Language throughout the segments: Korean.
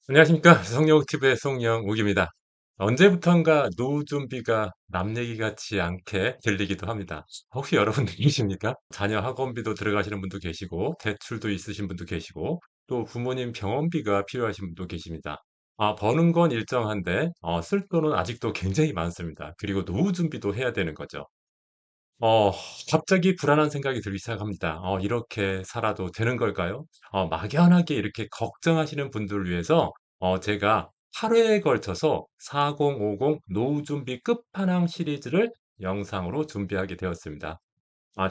안녕하십니까. 성령TV의 송영욱입니다. 언제부턴가 노후 준비가 남 얘기 같지 않게 들리기도 합니다. 혹시 여러분 느끼십니까? 자녀 학원비도 들어가시는 분도 계시고, 대출도 있으신 분도 계시고, 또 부모님 병원비가 필요하신 분도 계십니다. 버는 건 일정한데, 쓸 돈은 아직도 굉장히 많습니다. 그리고 노후 준비도 해야 되는 거죠. 어 갑자기 불안한 생각이 들기 시작합니다. '이렇게 살아도 되는 걸까요?' 막연하게 이렇게 걱정하시는 분들을 위해서 제가 8 회에 걸쳐서 4050 노후 준비 끝판왕 시리즈를 영상으로 준비하게 되었습니다.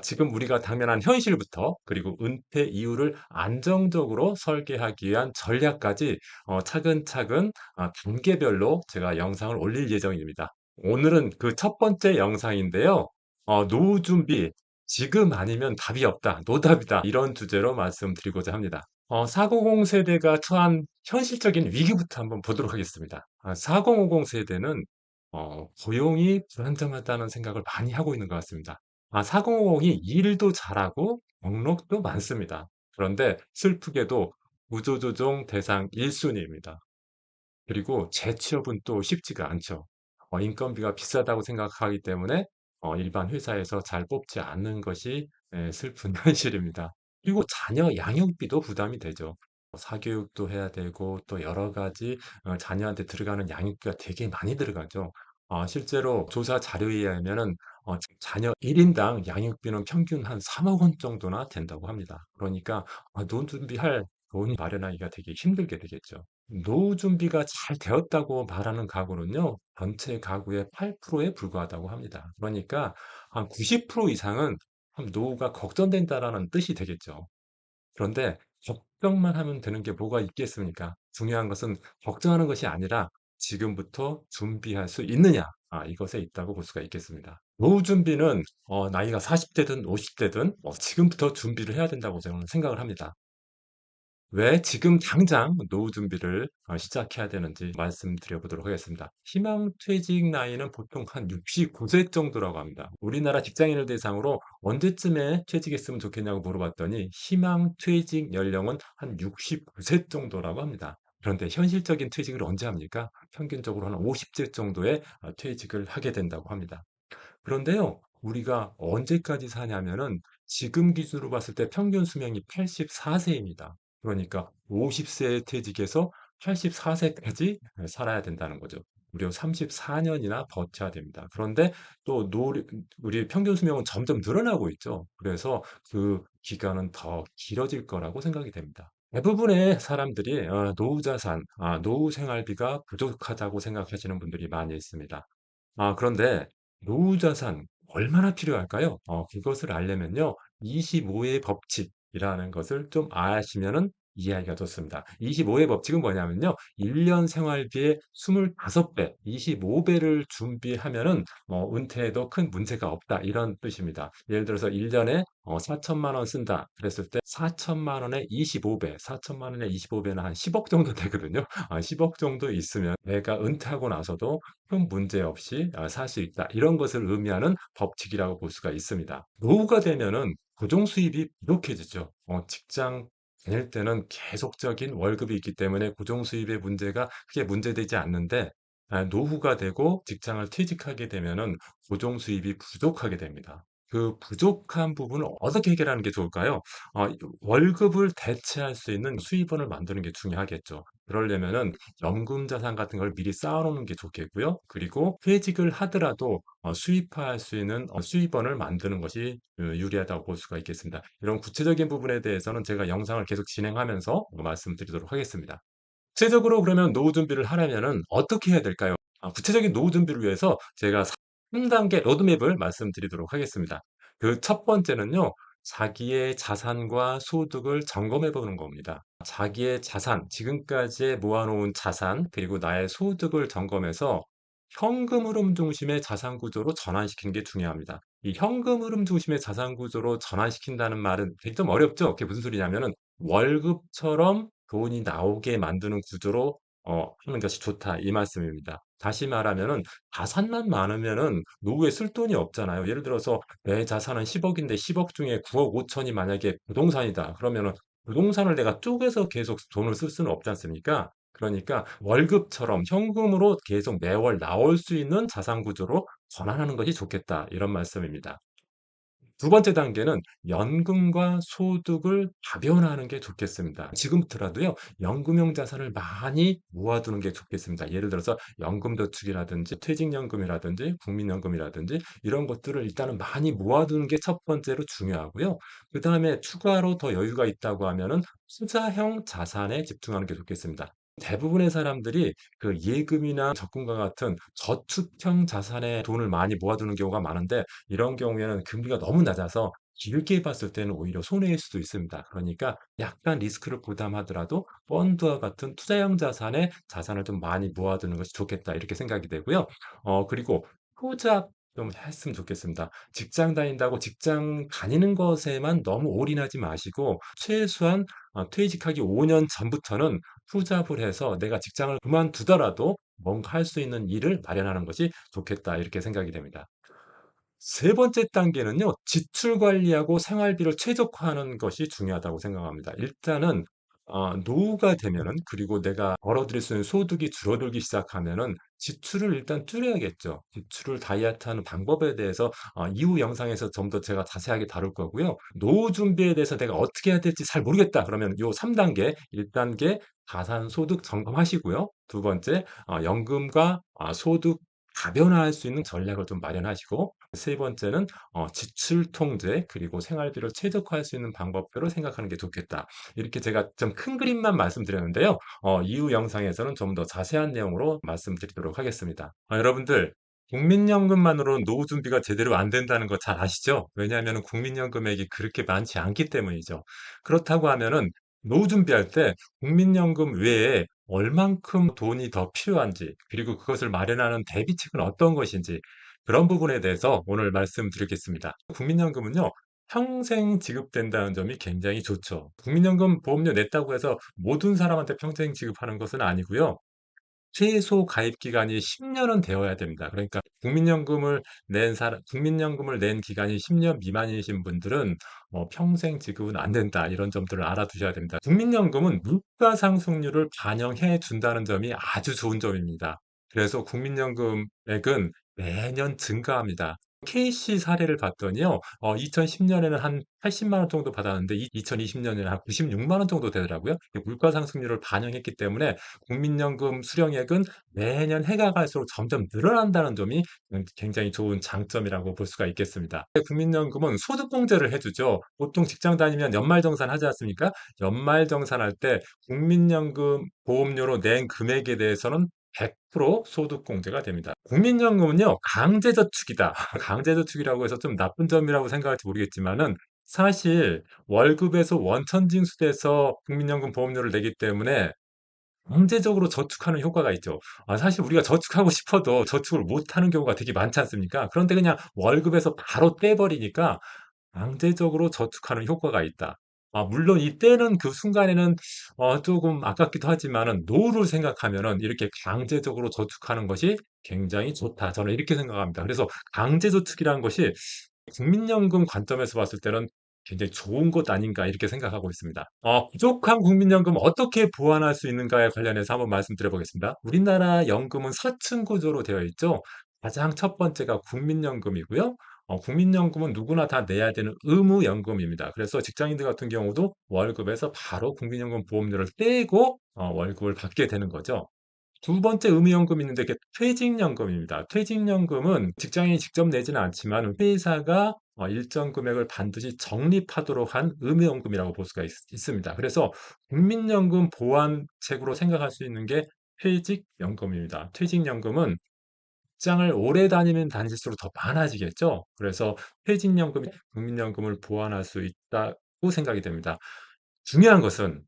지금 우리가 당면한 현실부터 그리고 은퇴 이후를 안정적으로 설계하기 위한 전략까지 차근차근 단계별로 제가 영상을 올릴 예정입니다. 오늘은 그 첫 번째 영상인데요. 노후 준비 지금 아니면 답이 없다. 노답이다. 이런 주제로 말씀드리고자 합니다. 400 세대가 처한 현실적인 위기부터 한번 보도록 하겠습니다. 4050 세대는 고용이 불안정하다는 생각을 많이 하고 있는 것 같습니다. 4050이 일도 잘하고 경력도 많습니다. 그런데 슬프게도 구조조정 대상 1 순위입니다. 그리고 재취업은 또 쉽지가 않죠. 인건비가 비싸다고 생각하기 때문에 일반 회사에서 잘 뽑지 않는 것이 슬픈 현실입니다. 그리고 자녀 양육비도 부담이 되죠. 사교육도 해야 되고 또 여러 가지 자녀한테 들어가는 양육비가 되게 많이 들어가죠. 실제로 조사 자료에 의하면은 자녀 1 인당 양육비는 평균 한 3억 원 정도나 된다고 합니다. 그러니까 노후 준비할 돈 마련하기가 되게 힘들게 되겠죠. 노후 준비가 잘 되었다고 말하는 가구는요, 전체 가구의 8%에 불과하다고 합니다. 그러니까 한 90% 이상은 노후가 걱정된다라는 뜻이 되겠죠. 그런데 걱정만 하면 되는 게 뭐가 있겠습니까? 중요한 것은 걱정하는 것이 아니라 지금부터 준비할 수 있느냐? 이것에 있다고 볼 수가 있겠습니다. 노후 준비는 나이가 40 대든 50 대든 지금부터 준비를 해야 된다고 저는 생각을 합니다. 왜 지금 당장 노후 준비를 시작해야 되는지 말씀드려 보도록 하겠습니다. 희망퇴직 나이는 보통 한 69세 정도라고 합니다. 우리나라 직장인을 대상으로 언제쯤에 퇴직했으면 좋겠냐고 물어봤더니 희망퇴직 연령은 한 69세 정도라고 합니다. 그런데 현실적인 퇴직을 언제 합니까? 평균적으로 한 50세 정도에 퇴직을 하게 된다고 합니다. 그런데요, 우리가 언제까지 사냐면은 지금 기준으로 봤을 때 평균 수명이 84 세입니다. 그러니까 50 세에 퇴직해서 84 세까지 살아야 된다는 거죠. 무려 34 년이나 버텨야 됩니다. 그런데 또 우리 평균 수명은 점점 늘어나고 있죠. 그래서 그 기간은 더 길어질 거라고 생각이 됩니다. 대부분의 사람들이 노후 자산, 노후 생활비가 부족하다고 생각하시는 분들이 많이 있습니다. 그런데 노후 자산 얼마나 필요할까요? 그것을 알려면요. 25의 법칙이라는 것을 좀 아시면은 이해하기가 좋습니다. 25의 법칙은 뭐냐면요. 1년 생활비의 25 배, 25 배를 준비하면은 은퇴에도 큰 문제가 없다. 이런 뜻입니다. 예를 들어서 1 년에 4천만 원 쓴다 그랬을 때 4천만 원의 25 배, 4천만 원의 25 배는 한 10억 정도 되거든요. 10억 정도 있으면 내가 은퇴하고 나서도 큰 문제 없이 살 수 있다. 이런 것을 의미하는 법칙이라고 볼 수가 있습니다. 노후가 되면은 고정 수입이 부족해지죠. 직장 다닐 때는 계속적인 월급이 있기 때문에 고정 수입의 문제가 크게 문제되지 않는데 노후가 되고 직장을 퇴직하게 되면은 고정 수입이 부족하게 됩니다. 그 부족한 부분을 어떻게 해결하는 게 좋을까요? 월급을 대체할 수 있는 수입원을 만드는 게 중요하겠죠. 그러려면은 연금 자산 같은 걸 미리 쌓아 놓는 게 좋겠고요. 그리고 퇴직을 하더라도 수입화할 수 있는 수입원을 만드는 것이 유리하다고 볼 수가 있겠습니다. 이런 구체적인 부분에 대해서는 제가 영상을 계속 진행하면서 말씀드리도록 하겠습니다. 구체적으로 그러면 노후 준비를 하려면은 어떻게 해야 될까요? 구체적인 노후 준비를 위해서 제가 3 단계 로드맵을 말씀드리도록 하겠습니다. 그 첫 번째는요. 자기의 자산과 소득을 점검해 보는 겁니다. 자기의 자산, 지금까지 모아 놓은 자산 그리고 나의 소득을 점검해서 현금 흐름 중심의 자산 구조로 전환시키는 게 중요합니다. 이 현금 흐름 중심의 자산 구조로 전환시킨다는 말은 되게 좀 어렵죠? 그게 무슨 소리냐면은 월급처럼 돈이 나오게 만드는 구조로 하는 것이 좋다 이 말씀입니다. 다시 말하면은 자산만 많으면은 노후에 쓸 돈이 없잖아요. 예를 들어서 내 자산은 10억 인데 10억 중에 9억 5천이 만약에 부동산이다. 그러면은 부동산을 내가 쪼개서 계속 돈을 쓸 수는 없지 않습니까? 그러니까 월급처럼 현금으로 계속 매월 나올 수 있는 자산 구조로 전환하는 것이 좋겠다. 이런 말씀입니다. 두 번째 단계는 연금과 소득을 다변화하는 게 좋겠습니다. 지금부터라도요, 연금형 자산을 많이 모아두는 게 좋겠습니다. 예를 들어서 연금저축이라든지 퇴직연금이라든지 국민연금이라든지 이런 것들을 일단은 많이 모아두는 게 첫 번째로 중요하고요. 그 다음에 추가로 더 여유가 있다고 하면은 투자형 자산에 집중하는 게 좋겠습니다. 대부분의 사람들이 그 예금이나 적금과 같은 저축형 자산에 돈을 많이 모아두는 경우가 많은데 이런 경우에는 금리가 너무 낮아서 길게 봤을 때는 오히려 손해일 수도 있습니다. 그러니까 약간 리스크를 부담하더라도 펀드와 같은 투자형 자산에 자산을 좀 많이 모아두는 것이 좋겠다. 이렇게 생각이 되고요. 그리고 투자 좀 했으면 좋겠습니다. 직장 다닌다고 직장 다니는 것에만 너무 올인하지 마시고 최소한 퇴직하기 5년 전부터는 투잡을 해서 내가 직장을 그만두더라도 뭔가 할 수 있는 일을 마련하는 것이 좋겠다. 이렇게 생각이 됩니다. 세 번째 단계는요. 지출 관리하고 생활비를 최적화하는 것이 중요하다고 생각합니다. 일단은 노후가 되면은 그리고 내가 벌어들일 수 있는 소득이 줄어들기 시작하면은 지출을 일단 줄여야겠죠. 지출을 다이어트하는 방법에 대해서 이후 영상에서 좀 더 제가 자세하게 다룰 거고요. 노후 준비에 대해서 내가 어떻게 해야 될지 잘 모르겠다 그러면 요 3단계, 1단계 가산 소득 점검하시고요. 두 번째 연금과 소득 다변화할 수 있는 전략을 좀 마련하시고 세 번째는 지출 통제 그리고 생활비를 최적화할 수 있는 방법들을 생각하는 게 좋겠다. 이렇게 제가 좀 큰 그림만 말씀드렸는데요. 이후 영상에서는 좀 더 자세한 내용으로 말씀드리도록 하겠습니다. 여러분들 국민연금만으로는 노후 준비가 제대로 안 된다는 거 잘 아시죠? 왜냐하면 국민연금액이 그렇게 많지 않기 때문이죠. 그렇다고 하면은 노후 준비할 때 국민연금 외에 얼만큼 돈이 더 필요한지, 그리고 그것을 마련하는 대비책은 어떤 것인지, 그런 부분에 대해서 오늘 말씀드리겠습니다. 국민연금은요, 평생 지급된다는 점이 굉장히 좋죠. 국민연금 보험료 냈다고 해서 모든 사람한테 평생 지급하는 것은 아니고요. 최소 가입 기간이 10년은 되어야 됩니다. 그러니까 국민연금을 낸 기간이 10년 미만이신 분들은 평생 지급은 안 된다. 이런 점들을 알아두셔야 됩니다. 국민연금은 물가 상승률을 반영해 준다는 점이 아주 좋은 점입니다. 그래서 국민연금액은 매년 증가합니다. K씨 사례를 봤더니요, 2010년에는 한 80만 원 정도 받았는데 2020년에는 한 96만 원 정도 되더라고요. 물가 상승률을 반영했기 때문에 국민연금 수령액은 매년 해가 갈수록 점점 늘어난다는 점이 굉장히 좋은 장점이라고 볼 수가 있겠습니다. 국민연금은 소득공제를 해주죠. 보통 직장 다니면 연말정산 하지 않습니까? 연말정산할 때 국민연금 보험료로 낸 금액에 대해서는 100% 소득공제가 됩니다. 국민연금은요, 강제저축이다. 강제저축이라고 해서 좀 나쁜 점이라고 생각할지 모르겠지만은 사실 월급에서 원천징수돼서 국민연금 보험료를 내기 때문에 강제적으로 저축하는 효과가 있죠. 사실 우리가 저축하고 싶어도 저축을 못하는 경우가 되게 많지 않습니까? 그런데 그냥 월급에서 바로 떼버리니까 강제적으로 저축하는 효과가 있다. 물론 이때는 그 순간에는 조금 아깝기도 하지만은 노후를 생각하면은 이렇게 강제적으로 저축하는 것이 굉장히 좋다. 저는 이렇게 생각합니다. 그래서 강제저축이라는 것이 국민연금 관점에서 봤을 때는 굉장히 좋은 것 아닌가 이렇게 생각하고 있습니다. 부족한 국민연금 어떻게 보완할 수 있는가에 관련해서 한번 말씀드려 보겠습니다. 우리나라 연금은 사층 구조로 되어 있죠. 가장 첫 번째가 국민연금이고요. 국민연금은 누구나 다 내야 되는 의무연금입니다. 그래서 직장인들 같은 경우도 월급에서 바로 국민연금 보험료를 떼고 월급을 받게 되는 거죠. 두 번째 의무연금이 있는데 그게 퇴직연금입니다. 퇴직연금은 직장인이 직접 내지는 않지만 회사가 일정 금액을 반드시 적립하도록 한 의무연금이라고 볼 수가 있습니다. 그래서 국민연금 보완책으로 생각할 수 있는 게 퇴직연금입니다. 퇴직연금은 직장을 오래 다니면 다닐수록 더 많아지겠죠. 그래서 퇴직연금이 국민연금을 보완할 수 있다고 생각이 됩니다. 중요한 것은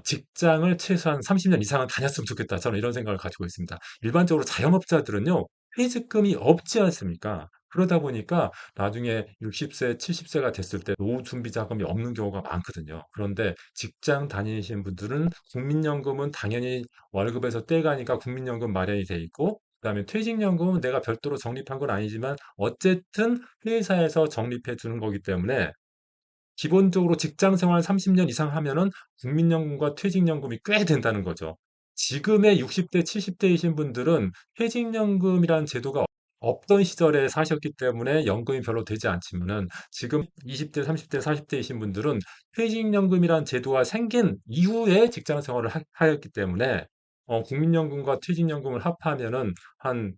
직장을 최소한 30년 이상은 다녔으면 좋겠다. 저는 이런 생각을 가지고 있습니다. 일반적으로 자영업자들은요. 퇴직금이 없지 않습니까? 그러다 보니까 나중에 60세, 70세가 됐을 때 노후 준비 자금이 없는 경우가 많거든요. 그런데 직장 다니신 분들은 국민연금은 당연히 월급에서 떼가니까 국민연금 마련이 돼 있고 그다음에 퇴직연금은 내가 별도로 적립한 건 아니지만 어쨌든 회사에서 적립해 주는 거기 때문에 기본적으로 직장 생활 30년 이상 하면은 국민연금과 퇴직연금이 꽤 된다는 거죠. 지금의 60대, 70대이신 분들은 퇴직연금이라는 제도가 없던 시절에 사셨기 때문에 연금이 별로 되지 않지만은 지금 20대, 30대, 40대이신 분들은 퇴직연금이라는 제도가 생긴 이후에 직장 생활을 하였기 때문에 국민연금과 퇴직연금을 합하면은 한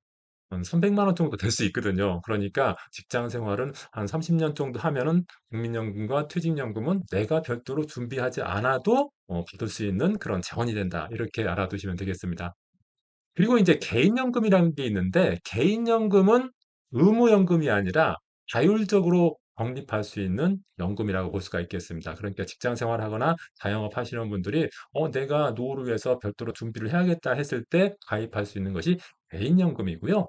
300만 원 정도 될 수 있거든요. 그러니까 직장 생활은 한 30년 정도 하면은 국민연금과 퇴직연금은 내가 별도로 준비하지 않아도 받을 수 있는 그런 자원이 된다. 이렇게 알아두시면 되겠습니다. 그리고 이제 개인연금이라는 게 있는데 개인연금은 의무연금이 아니라 자율적으로 적립할 수 있는 연금이라고 볼 수가 있겠습니다. 그러니까 직장 생활하거나 자영업 하시는 분들이 내가 노후를 위해서 별도로 준비를 해야겠다 했을 때 가입할 수 있는 것이 개인연금이고요.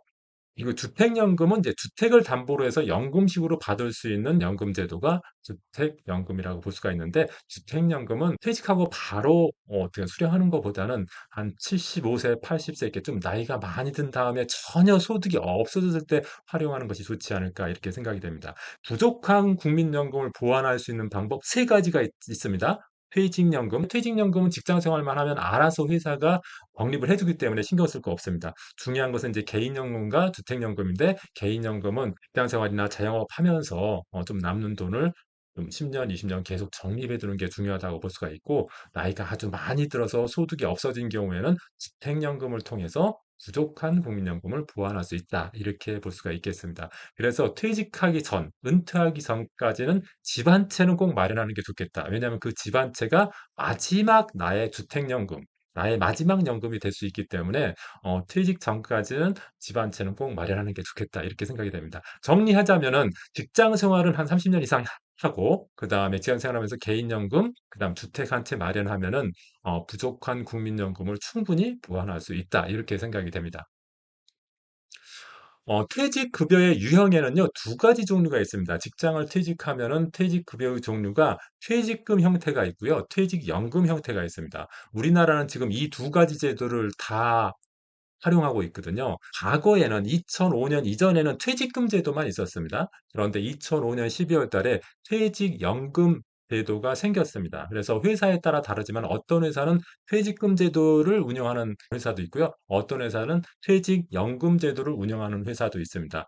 이거 주택연금은 이제 주택을 담보로 해서 연금식으로 받을 수 있는 연금 제도가 주택연금이라고 볼 수가 있는데 주택연금은 퇴직하고 바로 어떻게 수령하는 것보다는 한 75세, 80세 이렇게 좀 나이가 많이 든 다음에 전혀 소득이 없어졌을 때 활용하는 것이 좋지 않을까 이렇게 생각이 됩니다. 부족한 국민연금을 보완할 수 있는 방법 세 가지가 있습니다. 퇴직연금. 퇴직연금은 직장 생활만 하면 알아서 회사가 적립을 해주기 때문에 신경 쓸 거 없습니다. 중요한 것은 이제 개인연금과 주택연금인데 개인연금은 직장 생활이나 자영업 하면서 좀 남는 돈을 좀 10년, 20년 계속 적립해 두는 게 중요하다고 볼 수가 있고 나이가 아주 많이 들어서 소득이 없어진 경우에는 주택연금을 통해서 부족한 국민연금을 보완할 수 있다. 이렇게 볼 수가 있겠습니다. 그래서 퇴직하기 전, 은퇴하기 전까지는 집 한 채는 꼭 마련하는 게 좋겠다. 왜냐하면 그 집 한 채가 마지막 나의 주택연금, 나의 마지막 연금이 될 수 있기 때문에 퇴직 전까지는 집 한 채는 꼭 마련하는 게 좋겠다. 이렇게 생각이 됩니다. 정리하자면은 직장 생활을 한 30년 이상 하고 그다음에 직장 생활하면서 개인연금, 그다음 주택 한 채 마련하면은 부족한 국민연금을 충분히 보완할 수 있다. 이렇게 생각이 됩니다. 퇴직급여의 유형에는요, 두 가지 종류가 있습니다. 직장을 퇴직하면은 퇴직급여의 종류가 퇴직금 형태가 있고요, 퇴직연금 형태가 있습니다. 우리나라는 지금 이 두 가지 제도를 다 활용하고 있거든요. 과거에는 2005년 이전에는 퇴직금 제도만 있었습니다. 그런데 2005년 12월 달에 퇴직연금 제도가 생겼습니다. 그래서 회사에 따라 다르지만 어떤 회사는 퇴직금 제도를 운영하는 회사도 있고요. 어떤 회사는 퇴직연금 제도를 운영하는 회사도 있습니다.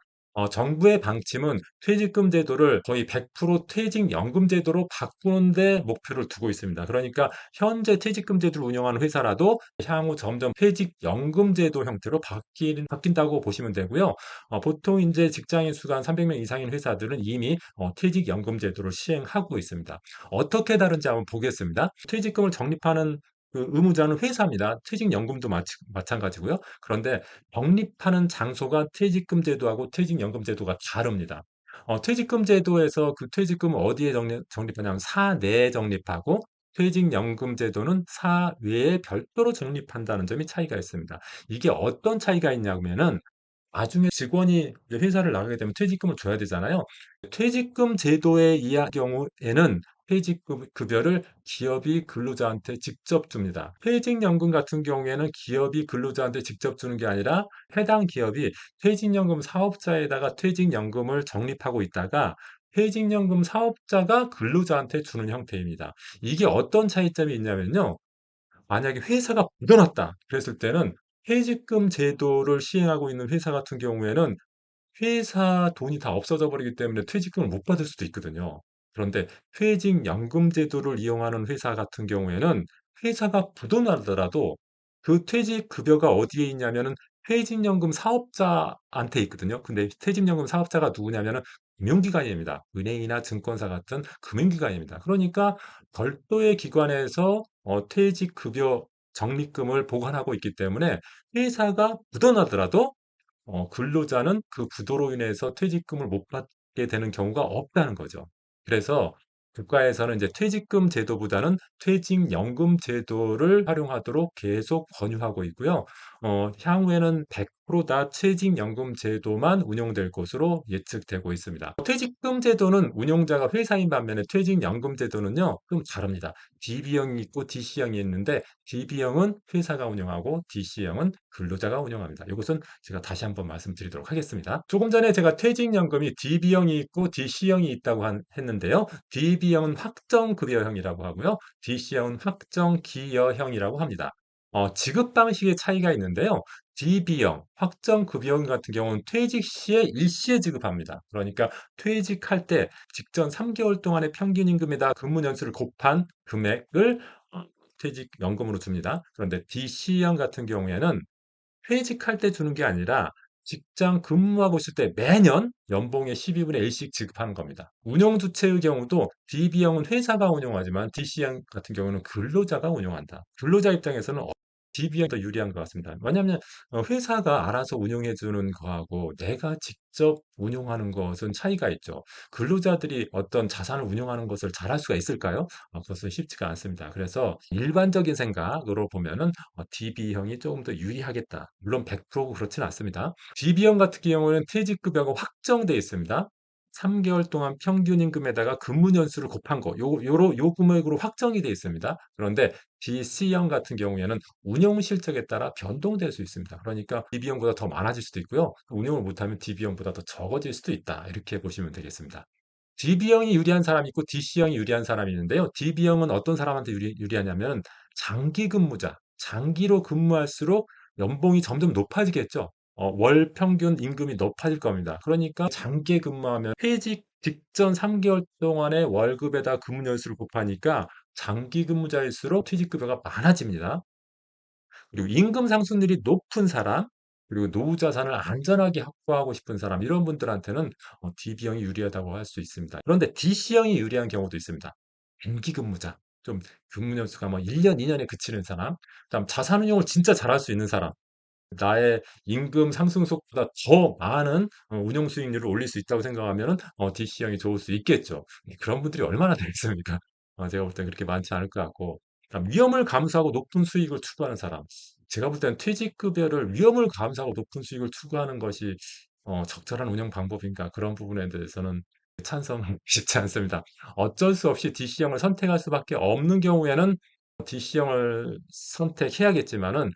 정부의 방침은 퇴직금 제도를 거의 100% 퇴직연금 제도로 바꾸는 데 목표를 두고 있습니다. 그러니까 현재 퇴직금 제도를 운영하는 회사라도 향후 점점 퇴직연금 제도 형태로 바뀐다고 보시면 되고요. 보통 이제 직장인 수가 한 300명 이상인 회사들은 이미 퇴직연금 제도를 시행하고 있습니다. 어떻게 다른지 한번 보겠습니다. 퇴직금을 적립하는 그 의무자는 회사입니다. 퇴직연금도 마찬가지고요. 그런데 적립하는 장소가 퇴직금 제도하고 퇴직연금 제도가 다릅니다. 퇴직금 제도에서 그 퇴직금을 어디에 적립하냐면 사내에 적립하고 퇴직연금 제도는 사외에 별도로 적립한다는 점이 차이가 있습니다. 이게 어떤 차이가 있냐면은 나중에 직원이 회사를 나가게 되면 퇴직금을 줘야 되잖아요. 퇴직금 제도에 의한 경우에는 퇴직금 급여를 기업이 근로자한테 직접 줍니다. 퇴직연금 같은 경우에는 기업이 근로자한테 직접 주는 게 아니라 해당 기업이 퇴직연금 사업자에다가 퇴직연금을 적립하고 있다가 퇴직연금 사업자가 근로자한테 주는 형태입니다. 이게 어떤 차이점이 있냐면요. 만약에 회사가 묻어났다 그랬을 때는 퇴직금 제도를 시행하고 있는 회사 같은 경우에는 회사 돈이 다 없어져 버리기 때문에 퇴직금을 못 받을 수도 있거든요. 그런데 퇴직연금 제도를 이용하는 회사 같은 경우에는 회사가 부도나더라도 그 퇴직급여가 어디에 있냐면은 퇴직연금 사업자한테 있거든요. 근데 퇴직연금 사업자가 누구냐면은 금융기관입니다. 은행이나 증권사 같은 금융기관입니다. 그러니까 별도의 기관에서 퇴직급여 적립금을 보관하고 있기 때문에 회사가 부도나더라도 근로자는 그 부도로 인해서 퇴직금을 못 받게 되는 경우가 없다는 거죠. 그래서 국가에서는 이제 퇴직금 제도보다는 퇴직연금 제도를 활용하도록 계속 권유하고 있고요. 향후에는 100%다 퇴직연금 제도만 운영될 것으로 예측되고 있습니다. 퇴직금 제도는 운용자가 회사인 반면에 퇴직연금 제도는요, 좀 다릅니다. DB형이 있고 DC형이 있는데 DB형은 회사가 운영하고 DC형은 근로자가 운영합니다. 이것은 제가 다시 한번 말씀드리도록 하겠습니다. 조금 전에 제가 퇴직연금이 DB형이 있고 DC형이 있다고 했는데요. DB형은 확정급여형이라고 하고요. DC형은 확정기여형이라고 합니다. 지급 방식의 차이가 있는데요. DB형, 확정급여금 같은 경우는 퇴직 시에 일시에 지급합니다. 그러니까 퇴직할 때 직전 3개월 동안의 평균 임금에다 근무 연수를 곱한 금액을 퇴직연금으로 줍니다. 그런데 DC형 같은 경우에는 퇴직할 때 주는 게 아니라 직장 근무하고 있을 때 매년 연봉의 12분의 1씩 지급하는 겁니다. 운영 주체의 경우도 DB형은 회사가 운영하지만 DC형 같은 경우는 근로자가 운영한다. 근로자 입장에서는 DB형이 더 유리한 것 같습니다. 왜냐하면 회사가 알아서 운영해 주는 거하고 내가 직접 운용하는 것은 차이가 있죠. 근로자들이 어떤 자산을 운용하는 것을 잘할 수가 있을까요? 그것은 쉽지가 않습니다. 그래서 일반적인 생각으로 보면은 DB형이 조금 더 유리하겠다. 물론 100% 그렇지는 않습니다. DB형 같은 경우는 퇴직급여가 확정돼 있습니다. 3개월 동안 평균 임금에다가 근무 년수를 곱한 거, 요 금액으로 확정이 돼 있습니다. 그런데 DC형 같은 경우에는 운용 실적에 따라 변동될 수 있습니다. 그러니까 DB형보다 더 많아질 수도 있고요. 운용을 못하면 DB형보다 더 적어질 수도 있다. 이렇게 보시면 되겠습니다. DB형이 유리한 사람이 있고 DC형이 유리한 사람이 있는데요. DB형은 어떤 사람한테 유리하냐면 장기 근무자, 장기로 근무할수록 연봉이 점점 높아지겠죠. 월 평균 임금이 높아질 겁니다. 그러니까 장기 근무하면 퇴직 직전 3개월 동안의 월급에다 근무 연수를 곱하니까 장기 근무자일수록 퇴직급여가 많아집니다. 그리고 임금 상승률이 높은 사람, 그리고 노후 자산을 안전하게 확보하고 싶은 사람, 이런 분들한테는 DB형이 유리하다고 할 수 있습니다. 그런데 DC형이 유리한 경우도 있습니다. 단기 근무자, 좀 근무 연수가 뭐 1년, 2년에 그치는 사람, 그다음 자산 운용을 진짜 잘할 수 있는 사람, 나의 임금 상승 속보다 더 많은 운용 수익률을 올릴 수 있다고 생각하면은 DC형이 좋을 수 있겠죠. 그런 분들이 얼마나 되겠습니까? 제가 볼 땐 그렇게 많지 않을 것 같고. 그다음 위험을 감수하고 높은 수익을 추구하는 사람. 제가 볼 때는 퇴직급여를 위험을 감수하고 높은 수익을 추구하는 것이 적절한 운영 방법인가, 그런 부분에 대해서는 찬성하기 쉽지 않습니다. 어쩔 수 없이 DC형을 선택할 수밖에 없는 경우에는 DC형을 선택해야겠지만은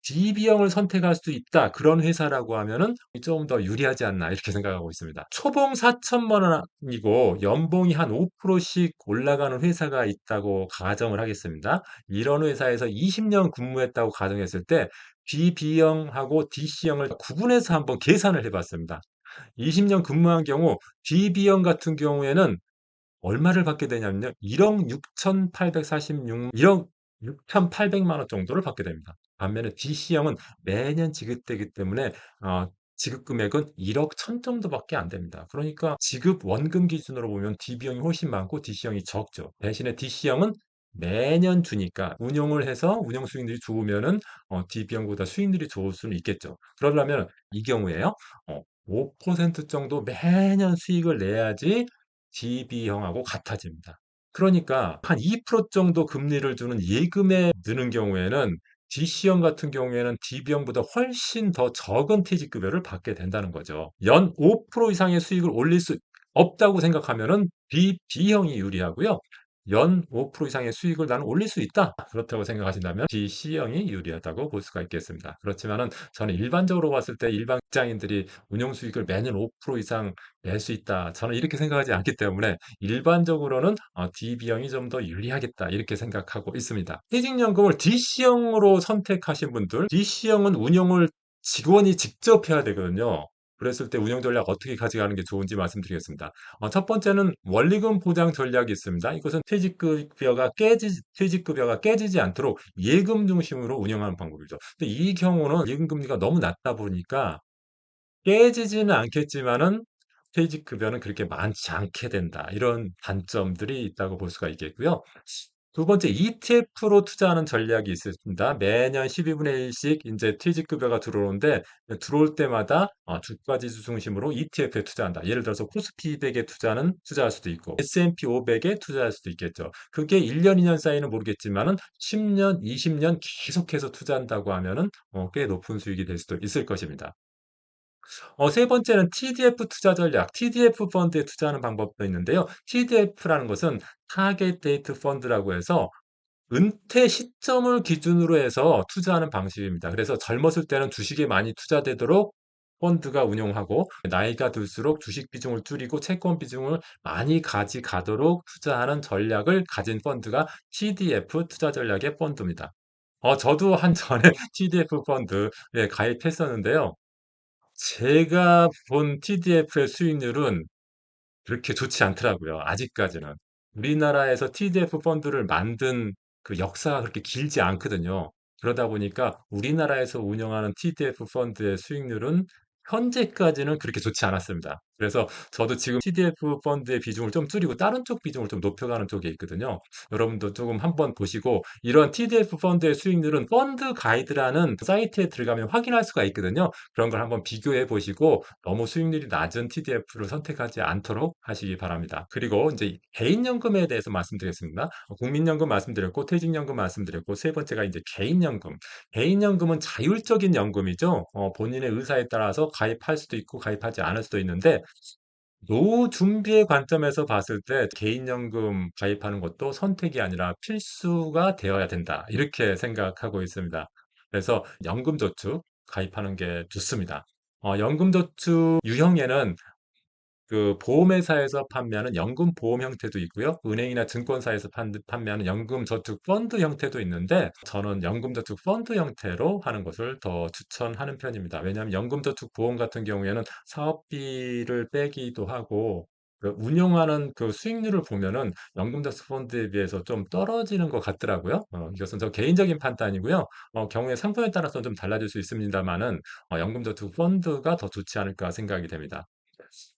DB형을 선택할 수 있다. 그런 회사라고 하면은 좀 더 유리하지 않나 이렇게 생각하고 있습니다. 초봉 4천만 원이고 연봉이 한 5%씩 올라가는 회사가 있다고 가정을 하겠습니다. 이런 회사에서 20년 근무했다고 가정했을 때 DB형하고 DC형을 구분해서 한번 계산을 해봤습니다. 20년 근무한 경우 DB형 같은 경우에는 얼마를 받게 되냐면요. 1억 6,846, 1억 6,800만 원 정도를 받게 됩니다. 반면에 DC형은 매년 지급되기 때문에 지급 금액은 1억 1천 정도밖에 안 됩니다. 그러니까 지급 원금 기준으로 보면 DB형이 훨씬 많고 DC형이 적죠. 대신에 DC형은 매년 주니까 운용을 해서 운용 수익률이 좋으면은 DB형보다 수익률이 좋을 수는 있겠죠. 그러려면 이 경우에요. 5% 정도 매년 수익을 내야지 DB형하고 같아집니다. 그러니까 한 2% 정도 금리를 주는 예금에 드는 경우에는 DC형 같은 경우에는 DB형보다 훨씬 더 적은 퇴직급여를 받게 된다는 거죠. 연 5% 이상의 수익을 올릴 수 없다고 생각하면은 B형이 유리하고요. 연 5% 이상의 수익을 나는 올릴 수 있다. 그렇다고 생각하신다면 DC형이 유리하다고 볼 수가 있겠습니다. 그렇지만은 저는 일반적으로 봤을 때 일반 직장인들이 운용 수익을 매년 5% 이상 낼 수 있다. 저는 이렇게 생각하지 않기 때문에 일반적으로는 DB형이 좀 더 유리하겠다. 이렇게 생각하고 있습니다. 퇴직연금을 DC형으로 선택하신 분들, DC형은 운용을 직원이 직접 해야 되거든요. 그랬을 때 운영 전략 어떻게 가져가는 게 좋은지 말씀드리겠습니다. 첫 번째는 원리금 보장 전략이 있습니다. 이것은 퇴직급여가 깨지지 않도록 예금 중심으로 운영하는 방법이죠. 근데 이 경우는 예금 금리가 너무 낮다 보니까 깨지지는 않겠지만은 퇴직급여는 그렇게 많지 않게 된다. 이런 단점들이 있다고 볼 수가 있겠고요. 두 번째, ETF로 투자하는 전략이 있습니다. 매년 12분의 1씩 이제 퇴직급여가 들어오는데 들어올 때마다 주가지수 중심으로 ETF에 투자한다. 예를 들어서 코스피 200에 투자할 수도 있고 S&P 500에 투자할 수도 있겠죠. 그게 1년, 2년 사이는 모르겠지만은 10년, 20년 계속해서 투자한다고 하면은 꽤 높은 수익이 될 수도 있을 것입니다. 세 번째는 TDF 투자 전략, TDF 펀드에 투자하는 방법도 있는데요. TDF라는 것은 타겟 데이트 펀드라고 해서 은퇴 시점을 기준으로 해서 투자하는 방식입니다. 그래서 젊었을 때는 주식에 많이 투자되도록 펀드가 운용하고 나이가 들수록 주식 비중을 줄이고 채권 비중을 많이 가져가도록 투자하는 전략을 가진 펀드가 TDF 투자 전략의 펀드입니다. 저도 한전에 TDF 펀드에 가입했었는데요. 제가 본 TDF의 수익률은 그렇게 좋지 않더라고요, 아직까지는. 우리나라에서 TDF 펀드를 만든 그 역사가 그렇게 길지 않거든요. 그러다 보니까 우리나라에서 운영하는 TDF 펀드의 수익률은 현재까지는 그렇게 좋지 않았습니다. 그래서 저도 지금 TDF 펀드의 비중을 좀 줄이고 다른 쪽 비중을 좀 높여가는 쪽에 있거든요. 여러분도 조금 한번 보시고 이런 TDF 펀드의 수익률은 펀드 가이드라는 사이트에 들어가면 확인할 수가 있거든요. 그런 걸 한번 비교해 보시고 너무 수익률이 낮은 TDF를 선택하지 않도록 하시기 바랍니다. 그리고 이제 개인연금에 대해서 말씀드리겠습니다. 국민연금 말씀드렸고, 퇴직연금 말씀드렸고, 세 번째가 이제 개인연금. 개인연금은 자율적인 연금이죠. 본인의 의사에 따라서 가입할 수도 있고, 가입하지 않을 수도 있는데, 노후 준비의 관점에서 봤을 때 개인연금 가입하는 것도 선택이 아니라 필수가 되어야 된다. 이렇게 생각하고 있습니다. 그래서 연금저축 가입하는 게 좋습니다. 연금저축 유형에는 그 보험회사에서 판매하는 연금 보험 형태도 있고요. 은행이나 증권사에서 판매하는 연금 저축 펀드 형태도 있는데 저는 연금 저축 펀드 형태로 하는 것을 더 추천하는 편입니다. 왜냐하면 연금 저축 보험 같은 경우에는 사업비를 빼기도 하고 그 운용하는 그 수익률을 보면은 연금 저축 펀드에 비해서 좀 떨어지는 것 같더라고요. 이것은 저 개인적인 판단이고요. 경우의 상품에 따라서 좀 달라질 수 있습니다만은 연금 저축 펀드가 더 좋지 않을까 생각이 됩니다.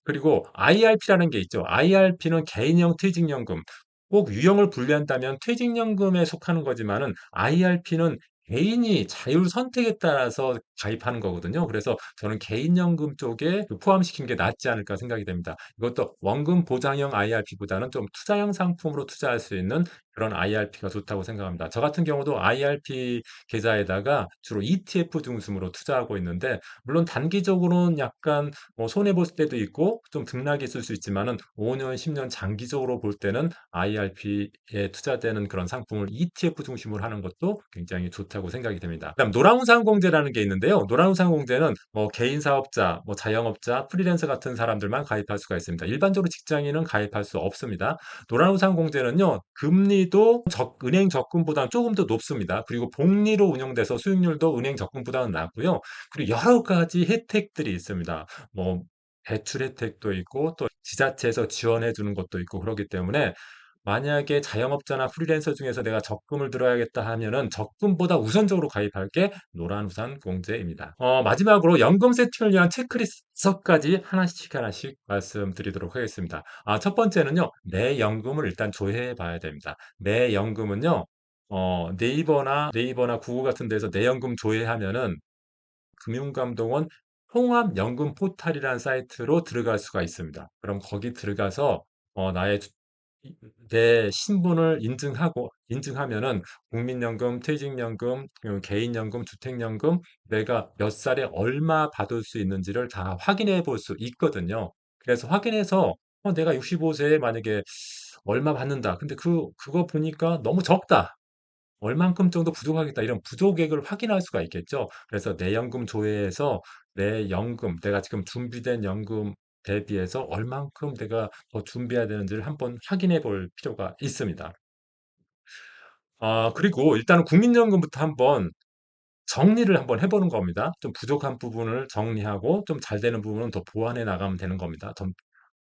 그리고 IRP라는 게 있죠. IRP는 개인형 퇴직연금. 꼭 유형을 분류한다면 퇴직연금에 속하는 거지만은 IRP는 개인이 자율 선택에 따라서 가입하는 거거든요. 그래서 저는 개인연금 쪽에 그 포함시킨 게 낫지 않을까 생각이 됩니다. 이것도 원금 보장형 IRP보다는 좀 투자형 상품으로 투자할 수 있는 그런 IRP가 좋다고 생각합니다. 저 같은 경우도 IRP 계좌에다가 주로 ETF 중심으로 투자하고 있는데 물론 단기적으로는 약간 손해 볼 때도 있고 좀 등락이 있을 수 있지만은 5년, 10년 장기적으로 볼 때는 IRP에 투자되는 그런 상품을 ETF 중심으로 하는 것도 굉장히 좋다고 생각이 됩니다. 그다음 노란우산공제라는 게 있는데요. 노란우산공제는 개인 사업자, 자영업자, 프리랜서 같은 사람들만 가입할 수가 있습니다. 일반적으로 직장인은 가입할 수 없습니다. 노란우산공제는요, 금리도 은행 적금보다는 조금 더 높습니다. 그리고 복리로 운영돼서 수익률도 은행 적금보다는 낮고요. 그리고 여러 가지 혜택들이 있습니다. 뭐 대출 혜택도 있고 또 지자체에서 지원해 주는 것도 있고 그러기 때문에 만약에 자영업자나 프리랜서 중에서 내가 적금을 들어야겠다 하면은 적금보다 우선적으로 가입할 게 노란우산 공제입니다. 마지막으로 연금 세팅을 위한 체크리스트까지 하나씩 하나씩 말씀드리도록 하겠습니다. 첫 번째는요, 내 연금을 일단 조회해 봐야 됩니다. 내 연금은요, 네이버나 구글 같은 데서 내 연금 조회하면은 금융감독원 통합연금 포탈이라는 사이트로 들어갈 수가 있습니다. 그럼 거기 들어가서 나의 내 신분을 인증하면은 국민연금, 퇴직연금, 개인연금, 주택연금 내가 몇 살에 얼마 받을 수 있는지를 다 확인해 볼 수 있거든요. 그래서 확인해서 내가 65세에 만약에 얼마 받는다. 근데 그거 보니까 너무 적다. 얼만큼 정도 부족하겠다 이런 부족액을 확인할 수가 있겠죠. 그래서 내 연금 조회에서 내 연금, 내가 지금 준비된 연금 대비해서 얼만큼 내가 더 준비해야 되는지를 한번 확인해 볼 필요가 있습니다. 그리고 일단은 국민연금부터 한번 정리를 한번 해 보는 겁니다. 좀 부족한 부분을 정리하고 좀 잘 되는 부분은 더 보완해 나가면 되는 겁니다.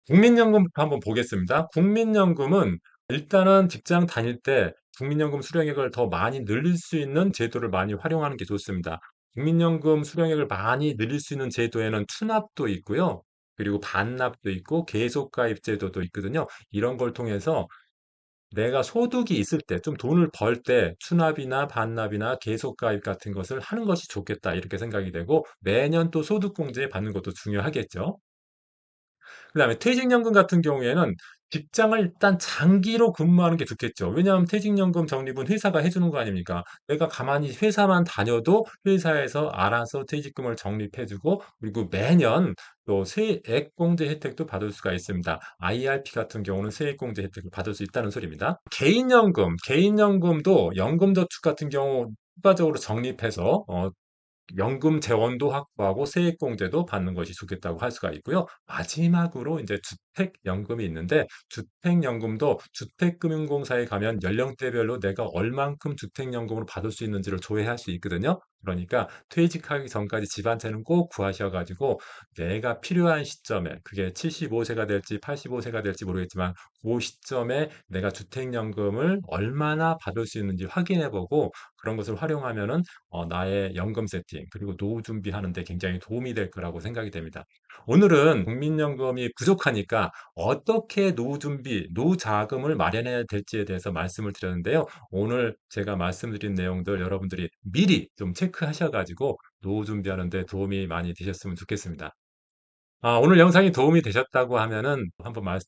국민연금부터 한번 보겠습니다. 국민연금은 일단은 직장 다닐 때 국민연금 수령액을 더 많이 늘릴 수 있는 제도를 많이 활용하는 게 좋습니다. 국민연금 수령액을 많이 늘릴 수 있는 제도에는 추납도 있고요. 그리고 반납도 있고 계속가입 제도도 있거든요. 이런 걸 통해서 내가 소득이 있을 때, 좀 돈을 벌 때 추납이나 반납이나 계속가입 같은 것을 하는 것이 좋겠다. 이렇게 생각이 되고 매년 또 소득공제 받는 것도 중요하겠죠. 그다음에 퇴직연금 같은 경우에는 직장을 일단 장기로 근무하는 게 좋겠죠. 왜냐하면 퇴직연금 적립은 회사가 해 주는 거 아닙니까? 내가 가만히 회사만 다녀도 회사에서 알아서 퇴직금을 적립해 주고 그리고 매년 또 세액공제 혜택도 받을 수가 있습니다. IRP 같은 경우는 세액공제 혜택을 받을 수 있다는 소리입니다. 개인연금도 연금저축 같은 경우 추가적으로 적립해서 연금 재원도 확보하고 세액공제도 받는 것이 좋겠다고 할 수가 있고요. 마지막으로 이제 주택연금이 있는데 주택연금도 주택금융공사에 가면 연령대별로 내가 얼만큼 주택연금으로 받을 수 있는지를 조회할 수 있거든요. 그러니까 퇴직하기 전까지 집 한 채는 꼭 구하셔 가지고 내가 필요한 시점에 그게 75 세가 될지 85 세가 될지 모르겠지만 고 시점에 내가 주택연금을 얼마나 받을 수 있는지 확인해 보고 그런 것을 활용하면은 나의 연금 세팅 그리고 노후 준비하는 데 굉장히 도움이 될 거라고 생각이 됩니다. 오늘은 국민연금이 부족하니까 어떻게 노후 준비, 노후 자금을 마련해야 될지에 대해서 말씀을 드렸는데요. 오늘 제가 말씀드린 내용들 여러분들이 미리 좀 체크하셔 가지고 노후 준비하는 데 도움이 많이 되셨으면 좋겠습니다. 오늘 영상이 도움이 되셨다고 하면은 한번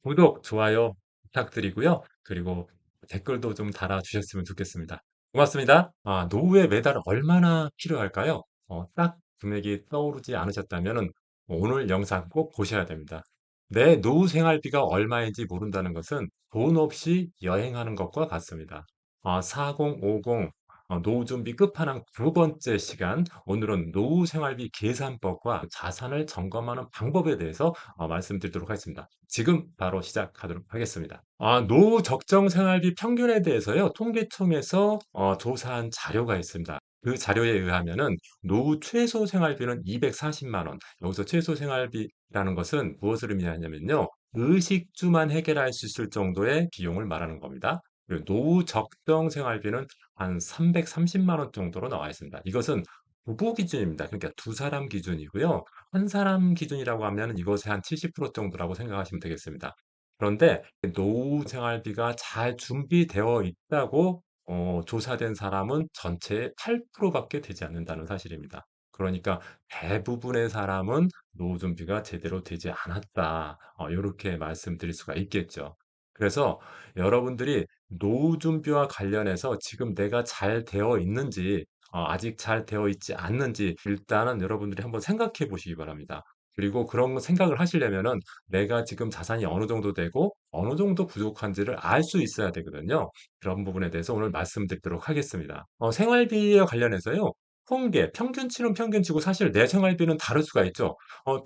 구독, 좋아요 부탁드리고요. 그리고 댓글도 좀 달아주셨으면 좋겠습니다. 고맙습니다. 노후에 매달 얼마나 필요할까요? 딱 금액이 떠오르지 않으셨다면은 오늘 영상 꼭 보셔야 됩니다. 내 노후 생활비가 얼마인지 모른다는 것은 돈 없이 여행하는 것과 같습니다. 4050 노후 준비 끝판왕 두 번째 시간, 오늘은 노후 생활비 계산법과 자산을 점검하는 방법에 대해서 말씀드리도록 하겠습니다. 지금 바로 시작하도록 하겠습니다. 노후 적정 생활비 평균에 대해서요, 통계청에서 조사한 자료가 있습니다. 그 자료에 의하면은 노후 최소 생활비는 240만 원. 여기서 최소 생활비라는 것은 무엇을 의미하냐면요. 의식주만 해결할 수 있을 정도의 비용을 말하는 겁니다. 그리고 노후 적정 생활비는 한 330만 원 정도로 나와 있습니다. 이것은 부부 기준입니다. 그러니까 두 사람 기준이고요. 한 사람 기준이라고 하면 이것의 한 70% 정도라고 생각하시면 되겠습니다. 그런데 노후 생활비가 잘 준비되어 있다고 조사된 사람은 전체의 8%밖에 되지 않는다는 사실입니다. 그러니까 대부분의 사람은 노후 준비가 제대로 되지 않았다. 이렇게 말씀드릴 수가 있겠죠. 그래서 여러분들이 노후 준비와 관련해서 지금 내가 잘 되어 있는지, 아직 잘 되어 있지 않는지 일단은 여러분들이 한번 생각해 보시기 바랍니다. 그리고 그런 생각을 하시려면은 내가 지금 자산이 어느 정도 되고 어느 정도 부족한지를 알 수 있어야 되거든요. 그런 부분에 대해서 오늘 말씀드리도록 하겠습니다. 생활비에 관련해서요. 평균치는 평균치고 사실 내 생활비는 다를 수가 있죠.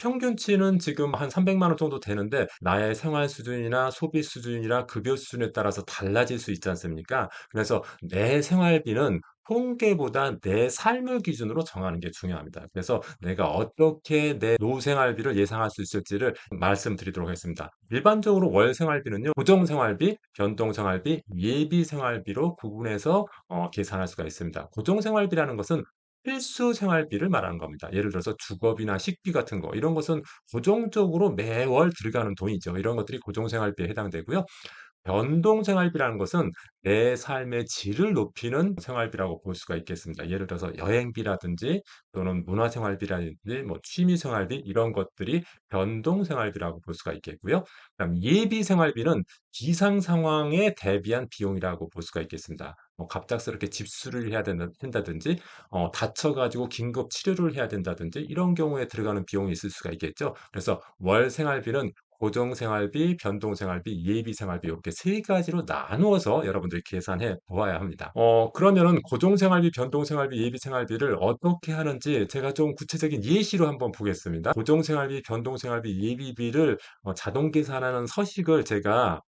평균치는 지금 한 300만 원 정도 되는데 나의 생활 수준이나 소비 수준이나 급여 수준에 따라서 달라질 수 있지 않습니까? 그래서 내 생활비는 통계보다 내 삶을 기준으로 정하는 게 중요합니다. 그래서 내가 어떻게 내 노후 생활비를 예상할 수 있을지를 말씀드리도록 하겠습니다. 일반적으로 월 생활비는요, 고정 생활비, 변동 생활비, 예비 생활비로 구분해서 계산할 수가 있습니다. 고정 생활비라는 것은 필수 생활비를 말하는 겁니다. 예를 들어서 주거비나 식비 같은 거 이런 것은 고정적으로 매월 들어가는 돈이죠. 이런 것들이 고정 생활비에 해당되고요. 변동 생활비라는 것은 내 삶의 질을 높이는 생활비라고 볼 수가 있겠습니다. 예를 들어서 여행비라든지 또는 문화생활비라든지 뭐 취미생활비 이런 것들이 변동 생활비라고 볼 수가 있겠고요. 그다음 예비 생활비는 비상 상황에 대비한 비용이라고 볼 수가 있겠습니다. 갑작스럽게 집수를 해야 된다든지 다쳐가지고 긴급 치료를 해야 된다든지 이런 경우에 들어가는 비용이 있을 수가 있겠죠. 그래서 월 생활비는 고정 생활비, 변동 생활비, 예비 생활비 이렇게 세 가지로 나누어서 여러분들이 계산해 보아야 합니다. 그러면은 고정 생활비, 변동 생활비, 예비 생활비를 어떻게 하는지 제가 좀 구체적인 예시로 한번 보겠습니다. 고정 생활비, 변동 생활비, 예비비를 자동 계산하는 서식을 제가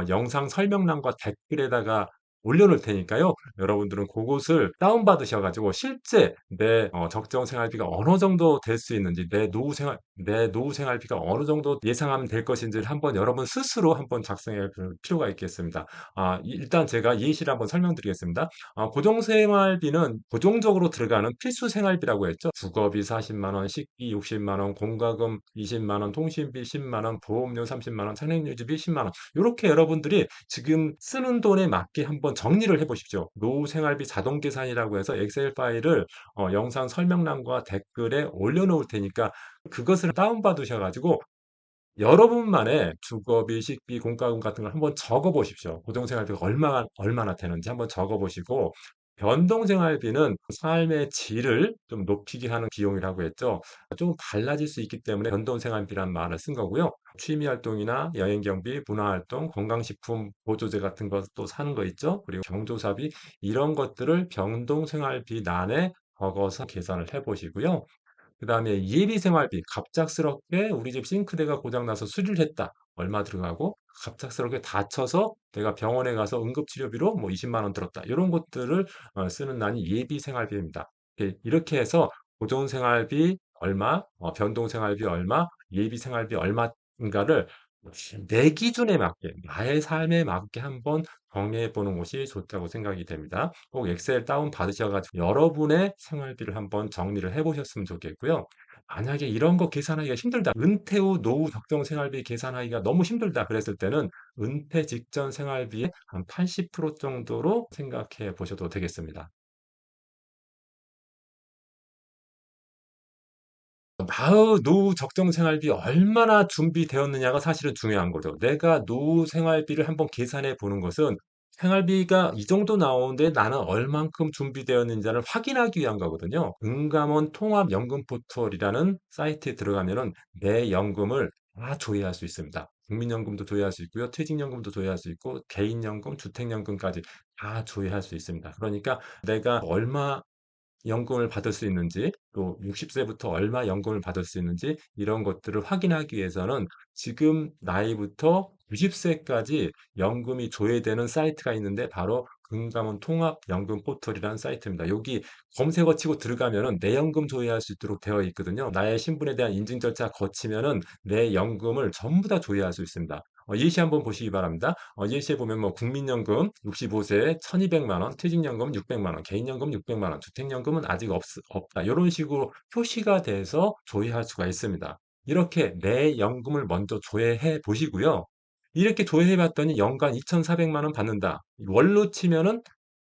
영상 설명란과 댓글에다가 올려놓을 테니까요. 여러분들은 그것을 다운받으셔 가지고 실제 내 적정 생활비가 어느 정도 될 수 있는지 내 노후 생활비가 어느 정도 예상하면 될 것인지를 한번 여러분 스스로 한번 작성해 볼 필요가 있겠습니다. 일단 제가 예시를 한번 설명드리겠습니다. 고정 생활비는 고정적으로 들어가는 필수 생활비라고 했죠. 주거비 40만 원, 식비 60만 원, 공과금 20만 원, 통신비 10만 원, 보험료 30만 원, 산행유지비 10만 원. 요렇게 여러분들이 지금 쓰는 돈에 맞게 한번 정리를 해 보십시오. 노후 생활비 자동 계산이라고 해서 엑셀 파일을 영상 설명란과 댓글에 올려 놓을 테니까 그것을 다운받으셔 가지고 여러분만의 주거비, 식비, 공과금 같은 걸 한번 적어 보십시오. 고정 생활비가 얼마나 되는지 한번 적어 보시고 변동 생활비는 삶의 질을 좀 높이게 하는 비용이라고 했죠. 좀 달라질 수 있기 때문에 변동 생활비라는 말을 쓴 거고요. 취미 활동이나 여행 경비, 문화 활동, 건강식품 보조제 같은 것도 사는 거 있죠. 그리고 경조사비 이런 것들을 변동 생활비 란에 적어서 계산을 해 보시고요. 그다음에 예비 생활비, 갑작스럽게 우리 집 싱크대가 고장 나서 수리를 했다. 얼마 들어가고 갑작스럽게 다쳐서 내가 병원에 가서 응급치료비로 뭐 20만 원 들었다. 이런 것들을 쓰는 난이 예비 생활비입니다. 이렇게 해서 고정 생활비 얼마, 변동 생활비 얼마, 예비 생활비 얼마인가를 내 기준에 맞게, 나의 삶에 맞게 한번 정리해 보는 것이 좋다고 생각이 됩니다. 꼭 엑셀 다운 받으셔 가지고 여러분의 생활비를 한번 정리를 해 보셨으면 좋겠고요. 만약에 이런 거 계산하기가 힘들다. 은퇴 후 노후 적정 생활비 계산하기가 너무 힘들다. 그랬을 때는 은퇴 직전 생활비의 한 80% 정도로 생각해 보셔도 되겠습니다. 노후 적정 생활비 얼마나 준비되었느냐가 사실은 중요한 거죠. 내가 노후 생활비를 한번 계산해 보는 것은 생활비가 이 정도 나오는데 나는 얼만큼 준비되었는지를 확인하기 위한 거거든요. 금감원 통합연금 포털이라는 사이트에 들어가면은 내 연금을 다 조회할 수 있습니다. 국민연금도 조회할 수 있고요. 퇴직연금도 조회할 수 있고 개인연금, 주택연금까지 다 조회할 수 있습니다. 그러니까 내가 얼마 연금을 받을 수 있는지 또 60 세부터 얼마 연금을 받을 수 있는지 이런 것들을 확인하기 위해서는 지금 나이부터 90 세까지 연금이 조회되는 사이트가 있는데 바로 금감원 통합연금 포털이라는 사이트입니다. 여기 검색어 치고 들어가면은 내 연금 조회할 수 있도록 되어 있거든요. 나의 신분에 대한 인증 절차 거치면은 내 연금을 전부 다 조회할 수 있습니다. 예시 한번 보시기 바랍니다. 예시에 보면 뭐 국민연금 65세에 1,200만 원, 퇴직연금 600만 원, 개인연금 600만 원, 주택연금은 아직 없다. 이런 식으로 표시가 돼서 조회할 수가 있습니다. 이렇게 내 연금을 먼저 조회해 보시고요. 이렇게 조회해 봤더니 연간 2,400만 원 받는다. 월로 치면은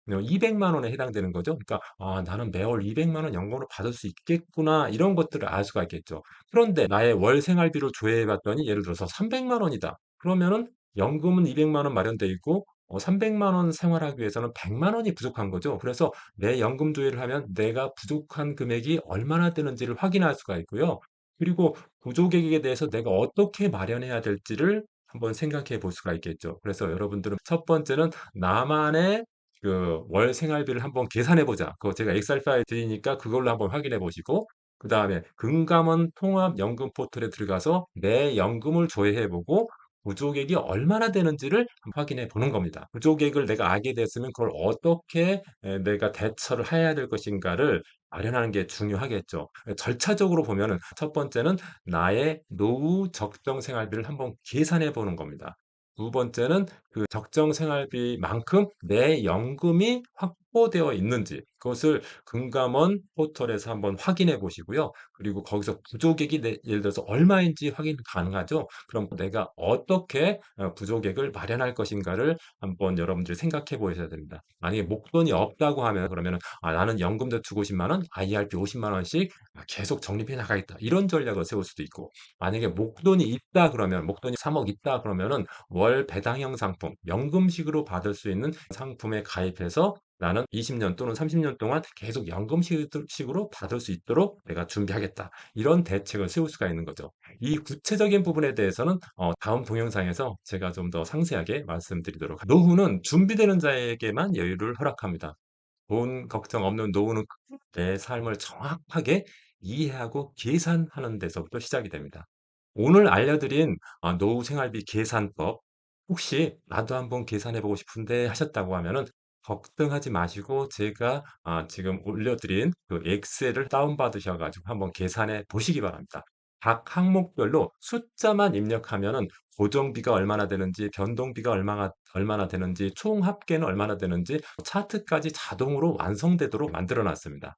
200만 원에 해당되는 거죠. 그러니까 '아 나는 매월 200만 원 연금을 받을 수 있겠구나.' 이런 것들을 알 수가 있겠죠. 그런데 나의 월 생활비를 조회해 봤더니 예를 들어서 300만 원이다. 그러면은 연금은 200만 원 마련돼 있고 300만 원 생활하기 위해서는 100만 원이 부족한 거죠. 그래서 내 연금 조회를 하면 내가 부족한 금액이 얼마나 되는지를 확인할 수가 있고요. 그리고 부족액에 대해서 내가 어떻게 마련해야 될지를 한번 생각해 볼 수가 있겠죠. 그래서 여러분들은 첫 번째는 나만의 그 월 생활비를 한번 계산해 보자. 그거 제가 엑셀 파일 드리니까 그걸로 한번 확인해 보시고 그다음에 금감원 통합연금 포털에 들어가서 내 연금을 조회해 보고 부족액이 얼마나 되는지를 확인해 보는 겁니다. 부족액을 내가 알게 됐으면 그걸 어떻게 내가 대처를 해야 될 것인가를 마련하는 게 중요하겠죠. 절차적으로 보면은 첫 번째는 나의 노후 적정 생활비를 한번 계산해 보는 겁니다. 두 번째는 그 적정 생활비만큼 내 연금이 확보되어 있는지 그것을 금감원 포털에서 한번 확인해 보시고요. 그리고 거기서 부족액이 예를 들어서 얼마인지 확인 가능하죠. 그럼 내가 어떻게 부족액을 마련할 것인가를 한번 여러분들이 생각해 보셔야 됩니다. 만약에 목돈이 없다고 하면 그러면은 '나는 연금 저축 50만 원, IRP 50만 원씩 계속 적립해 나가겠다.' 이런 전략을 세울 수도 있고 만약에 목돈이 있다 그러면 목돈이 3억 있다 그러면은 월 배당형 상품, 연금식으로 받을 수 있는 상품에 가입해서 나는 20년 또는 30년 동안 계속 연금식으로 받을 수 있도록 내가 준비하겠다. 이런 대책을 세울 수가 있는 거죠. 이 구체적인 부분에 대해서는 다음 동영상에서 제가 좀 더 상세하게 말씀드리도록 노후는 준비되는 자에게만 여유를 허락합니다. 돈 걱정 없는 노후는 내 삶을 정확하게 이해하고 계산하는 데서부터 시작이 됩니다. 오늘 알려드린 노후 생활비 계산법 혹시 '나도 한번 계산해 보고 싶은데.' 하셨다고 하면은 걱정하지 마시고 제가 지금 올려드린 그 엑셀을 다운받으셔 가지고 한번 계산해 보시기 바랍니다. 각 항목별로 숫자만 입력하면은 고정비가 얼마나 되는지 변동비가 얼마나 되는지 총 합계는 얼마나 되는지 차트까지 자동으로 완성되도록 만들어 놨습니다.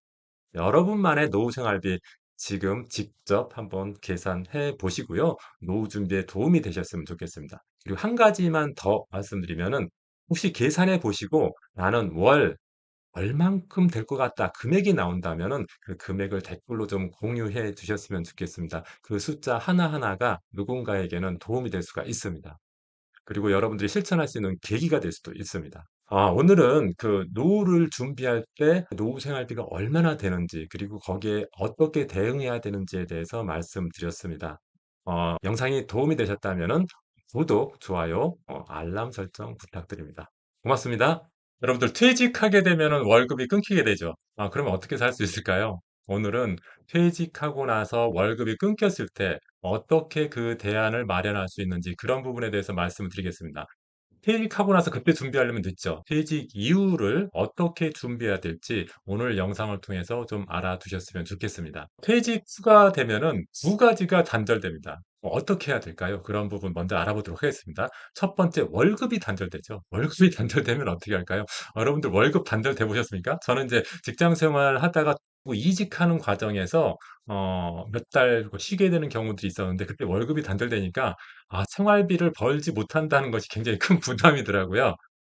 여러분만의 노후 생활비 지금 직접 한번 계산해 보시고요. 노후 준비에 도움이 되셨으면 좋겠습니다. 그리고 한 가지만 더 말씀드리면은 혹시 계산해 보시고 '나는 월 얼만큼 될 것 같다.' 금액이 나온다면은 그 금액을 댓글로 좀 공유해 주셨으면 좋겠습니다. 그 숫자 하나하나가 누군가에게는 도움이 될 수가 있습니다. 그리고 여러분들이 실천할 수 있는 계기가 될 수도 있습니다. 오늘은 그 노후를 준비할 때 노후 생활비가 얼마나 되는지 그리고 거기에 어떻게 대응해야 되는지에 대해서 말씀드렸습니다. 영상이 도움이 되셨다면은 구독, 좋아요, 알람 설정 부탁드립니다. 고맙습니다. 여러분들 퇴직하게 되면은 월급이 끊기게 되죠. 그러면 어떻게 살 수 있을까요? 오늘은 퇴직하고 나서 월급이 끊겼을 때 어떻게 그 대안을 마련할 수 있는지 그런 부분에 대해서 말씀을 드리겠습니다. 퇴직하고 나서 그때 준비하려면 늦죠. 퇴직 이후를 어떻게 준비해야 될지 오늘 영상을 통해서 좀 알아두셨으면 좋겠습니다. 퇴직 후가 되면은 두 가지가 단절됩니다. 어떻게 해야 될까요? 그런 부분 먼저 알아보도록 하겠습니다. 첫 번째, 월급이 단절되죠. 월급이 단절되면 어떻게 할까요? 여러분들 월급 단절돼 보셨습니까? 저는 이제 직장 생활 하다가 이직하는 과정에서 몇 달 쉬게 되는 경우들이 있었는데 그때 월급이 단절되니까 생활비를 벌지 못한다는 것이 굉장히 큰 부담이더라고요.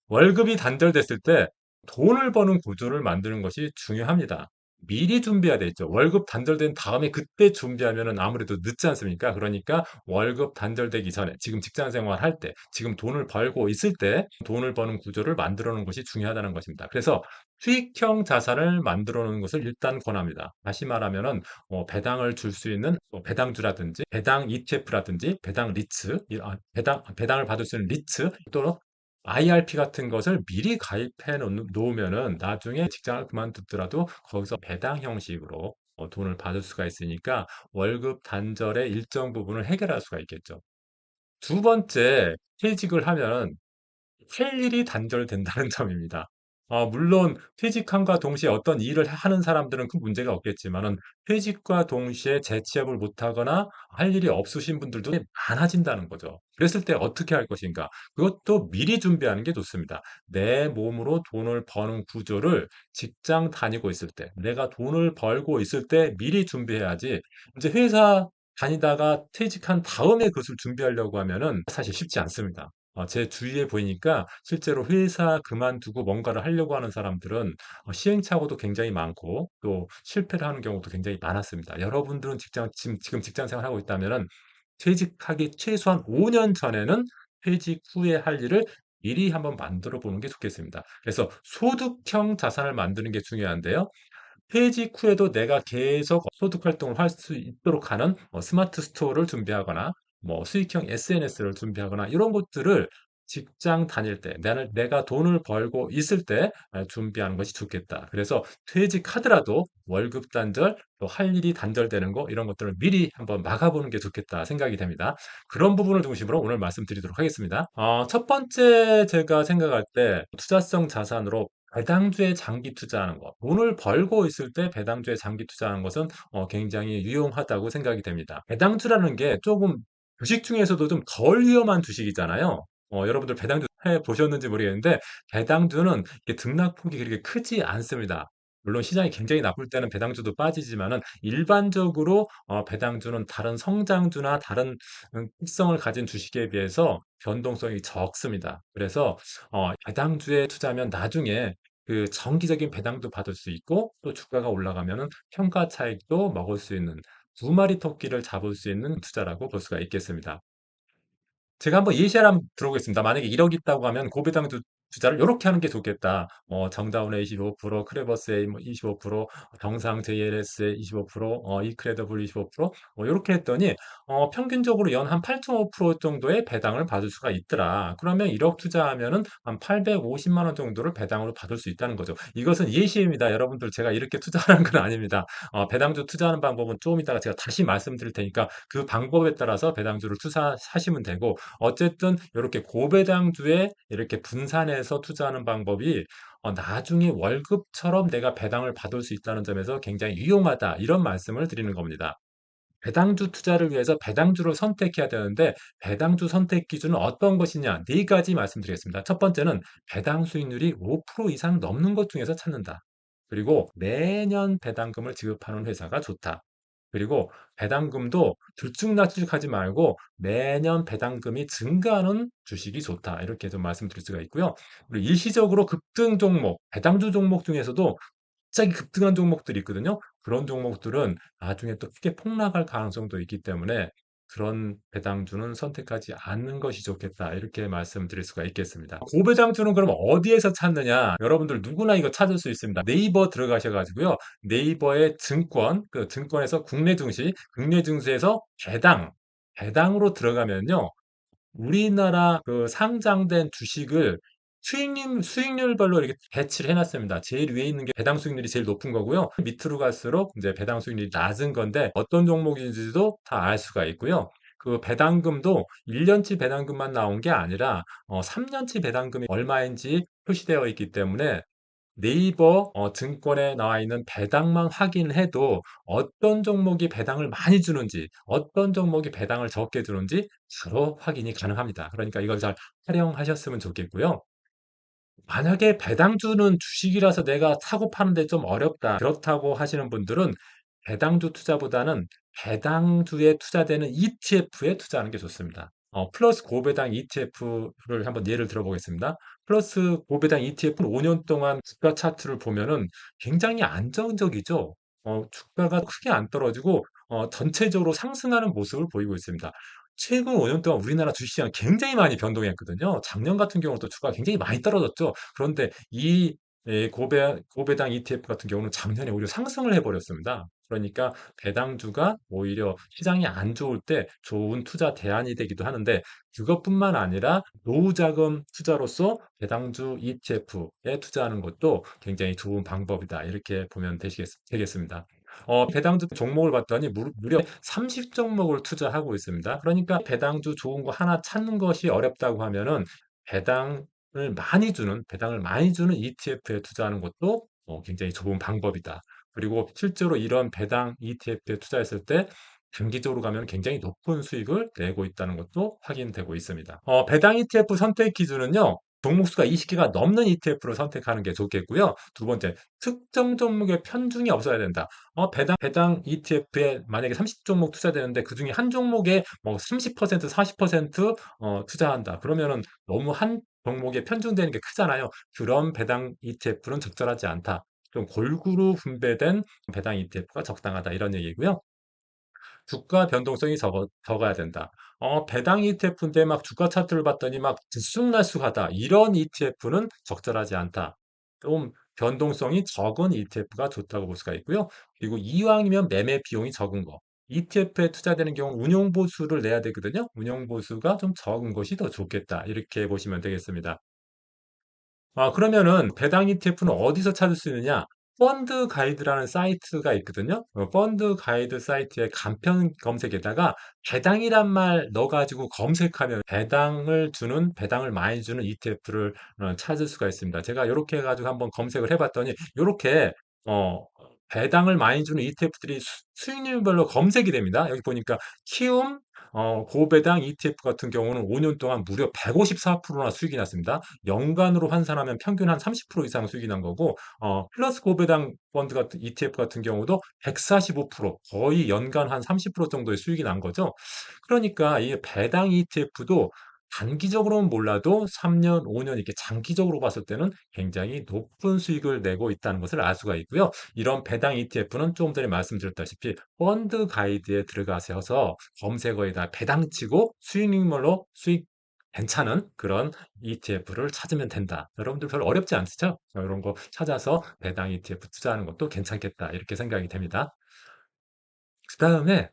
월급이 단절됐을 때 돈을 버는 구조를 만드는 것이 중요합니다. 미리 준비해야 되죠. 월급 단절된 다음에 그때 준비하면은 아무래도 늦지 않습니까? 그러니까 월급 단절되기 전에 지금 직장 생활할 때, 지금 돈을 벌고 있을 때 돈을 버는 구조를 만들어 놓은 것이 중요하다는 것입니다. 그래서 수익형 자산을 만들어 놓는 것을 일단 권합니다. 다시 말하면은 배당을 줄 수 있는 배당주라든지 배당 ETF라든지 배당 리츠, 배당을 받을 수 있는 리츠 또는 IRP 같은 것을 미리 가입해 놓으면은 나중에 직장을 그만두더라도 거기서 배당 형식으로 돈을 받을 수가 있으니까 월급 단절의 일정 부분을 해결할 수가 있겠죠. 두 번째, 퇴직을 하면 할 일이 단절된다는 점입니다. 물론 퇴직함과 동시에 어떤 일을 하는 사람들은 큰 문제가 없겠지만은 퇴직과 동시에 재취업을 못하거나 할 일이 없으신 분들도 많아진다는 거죠. 그랬을 때 어떻게 할 것인가? 그것도 미리 준비하는 게 좋습니다. 내 몸으로 돈을 버는 구조를 직장 다니고 있을 때, 내가 돈을 벌고 있을 때 미리 준비해야지 이제 회사 다니다가 퇴직한 다음에 그것을 준비하려고 하면은 사실 쉽지 않습니다. 제 주위에 보이니까 실제로 회사 그만두고 뭔가를 하려고 하는 사람들은 시행착오도 굉장히 많고 또 실패를 하는 경우도 굉장히 많았습니다. 여러분들은 지금 직장 생활하고 있다면은 퇴직하기 최소한 5년 전에는 퇴직 후에 할 일을 미리 한번 만들어 보는 게 좋겠습니다. 그래서 소득형 자산을 만드는 게 중요한데요. 퇴직 후에도 내가 계속 소득 활동을 할 수 있도록 하는 스마트 스토어를 준비하거나 수익형 SNS를 준비하거나 이런 것들을 직장 다닐 때 내가 돈을 벌고 있을 때 준비하는 것이 좋겠다. 그래서 퇴직하더라도 월급 단절, 또 할 일이 단절되는 거 이런 것들을 미리 한번 막아보는 게 좋겠다 생각이 됩니다. 그런 부분을 중심으로 오늘 말씀드리도록 하겠습니다. 첫 번째 제가 생각할 때 투자성 자산으로 배당주에 장기 투자하는 것. 돈을 벌고 있을 때 배당주에 장기 투자하는 것은 굉장히 유용하다고 생각이 됩니다. 배당주라는 게 조금 주식 중에서도 좀 덜 위험한 주식이잖아요. 여러분들 배당주 해 보셨는지 모르겠는데 배당주는 이게 등락폭이 그렇게 크지 않습니다. 물론 시장이 굉장히 나쁠 때는 배당주도 빠지지만은 일반적으로 배당주는 다른 성장주나 다른 특성을 가진 주식에 비해서 변동성이 적습니다. 그래서 배당주에 투자하면 나중에 그 정기적인 배당도 받을 수 있고 또 주가가 올라가면은 평가 차익도 먹을 수 있는 두 마리 토끼를 잡을 수 있는 투자라고 볼 수가 있겠습니다. 제가 한번 예시를 한번 들어보겠습니다. 만약에 1억 있다고 하면 고배당 투자를 요렇게 하는 게 좋겠다. 정다운의 25%, 크레버스의 25%, 경상 JLS의 25%, 이크레더블 25%, 요렇게 했더니 평균적으로 연 한 8.5% 정도의 배당을 받을 수가 있더라. 그러면 1억 투자하면은 한 850만 원 정도를 배당으로 받을 수 있다는 거죠. 이것은 예시입니다. 여러분들 제가 이렇게 투자하는 건 아닙니다. 배당주 투자하는 방법은 조금 이따가 제가 다시 말씀드릴 테니까 그 방법에 따라서 배당주를 투자하시면 되고 어쨌든 이렇게 고배당주에 이렇게 분산해서 투자하는 방법이 나중에 월급처럼 내가 배당을 받을 수 있다는 점에서 굉장히 유용하다. 이런 말씀을 드리는 겁니다. 배당주 투자를 위해서 배당주를 선택해야 되는데 배당주 선택 기준은 어떤 것이냐? 네 가지 말씀드리겠습니다. 첫 번째는 배당 수익률이 5% 이상 넘는 것 중에서 찾는다. 그리고 매년 배당금을 지급하는 회사가 좋다. 그리고 배당금도 들쭉날쭉하지 말고 매년 배당금이 증가하는 주식이 좋다. 이렇게 좀 말씀드릴 수가 있고요. 그리고 일시적으로 급등 종목, 배당주 종목 중에서도 갑자기 급등한 종목들이 있거든요. 그런 종목들은 나중에 또 크게 폭락할 가능성도 있기 때문에 그런 배당주는 선택하지 않는 것이 좋겠다. 이렇게 말씀드릴 수가 있겠습니다. 고배당주는 그럼 어디에서 찾느냐? 여러분들 누구나 이거 찾을 수 있습니다. 네이버 들어가셔가지고요. 네이버의 증권, 그 증권에서 국내 증시에서 배당으로 들어가면요. 우리나라 그 상장된 주식을 수익률별로 이렇게 배치를 해놨습니다. 제일 위에 있는 게 배당 수익률이 제일 높은 거고요. 밑으로 갈수록 이제 배당 수익률이 낮은 건데 어떤 종목인지도 다 알 수가 있고요. 그 배당금도 1년치 배당금만 나온 게 아니라 3년치 배당금이 얼마인지 표시되어 있기 때문에 네이버 증권에 나와 있는 배당만 확인해도 어떤 종목이 배당을 많이 주는지, 어떤 종목이 배당을 적게 주는지 바로 확인이 가능합니다. 그러니까 이걸 잘 활용하셨으면 좋겠고요. 만약에 배당주는 주식이라서 내가 사고 파는데 좀 어렵다. 그렇다고 하시는 분들은 배당주 투자보다는 배당주에 투자되는 ETF에 투자하는 게 좋습니다. 플러스 고배당 ETF를 한번 예를 들어보겠습니다. 플러스 고배당 ETF는 5년 동안 주가 차트를 보면은 굉장히 안정적이죠. 주가가 크게 안 떨어지고 전체적으로 상승하는 모습을 보이고 있습니다. 최근 5년 동안 우리나라 주식시장 굉장히 많이 변동했거든요. 작년 같은 경우는 또 주가가 굉장히 많이 떨어졌죠. 그런데 이 고배당 ETF 같은 경우는 작년에 오히려 상승을 해버렸습니다. 그러니까 배당주가 오히려 시장이 안 좋을 때 좋은 투자 대안이 되기도 하는데 그것뿐만 아니라 노후자금 투자로서 배당주 ETF에 투자하는 것도 굉장히 좋은 방법이다. 이렇게 보면 되겠습니다. 배당주 종목을 봤더니 무려 30종목을 투자하고 있습니다. 그러니까 배당주 좋은 거 하나 찾는 것이 어렵다고 하면은 배당을 많이 주는 ETF에 투자하는 것도 굉장히 좋은 방법이다. 그리고 실제로 이런 배당 ETF에 투자했을 때 단기적으로 가면 굉장히 높은 수익을 내고 있다는 것도 확인되고 있습니다. 배당 ETF 선택 기준은요. 종목수가 20개가 넘는 ETF를 선택하는 게 좋겠고요. 두 번째, 특정 종목의 편중이 없어야 된다. 배당 ETF에 만약에 30종목 투자되는데 그 중에 한 종목에 뭐 30%, 40% 투자한다. 그러면은 너무 한 종목에 편중되는 게 크잖아요. 그런 배당 ETF는 적절하지 않다. 좀 골고루 분배된 배당 ETF가 적당하다. 이런 얘기고요. 주가 변동성이 적어야 된다. 배당 ETF인데 막 주가 차트를 봤더니 막 들쑥날쑥하다. 이런 ETF는 적절하지 않다. 좀 변동성이 적은 ETF가 좋다고 볼 수가 있고요. 그리고 이왕이면 매매 비용이 적은 거. ETF에 투자되는 경우 운용 보수를 내야 되거든요. 운용 보수가 좀 적은 것이 더 좋겠다. 이렇게 보시면 되겠습니다. 그러면은 배당 ETF는 어디서 찾을 수 있느냐? 펀드 가이드라는 사이트가 있거든요. 펀드 가이드 사이트의 간편 검색에다가 배당이란 말 넣어가지고 검색하면 배당을 많이 주는 ETF를 찾을 수가 있습니다. 제가 이렇게 해가지고 한번 검색을 해봤더니 이렇게 어, 배당을 많이 주는 ETF들이 수익률별로 검색이 됩니다. 여기 보니까 키움 고배당 ETF 같은 경우는 5년 동안 무려 154%나 수익이 났습니다. 연간으로 환산하면 평균 한 30% 이상 수익이 난 거고, 플러스 고배당 펀드 같은 ETF 같은 경우도 145%, 거의 연간 한 30% 정도의 수익이 난 거죠. 그러니까 이 배당 ETF도 단기적으로는 몰라도 3년, 5년 이렇게 장기적으로 봤을 때는 굉장히 높은 수익을 내고 있다는 것을 알 수가 있고요. 이런 배당 ETF는 조금 전에 말씀드렸다시피 펀드 가이드에 들어가셔서 검색어에다 배당 치고 수익률로 수익 괜찮은 그런 ETF를 찾으면 된다. 여러분들 별로 어렵지 않죠? 이런 거 찾아서 배당 ETF 투자하는 것도 괜찮겠다. 이렇게 생각이 됩니다. 그 다음에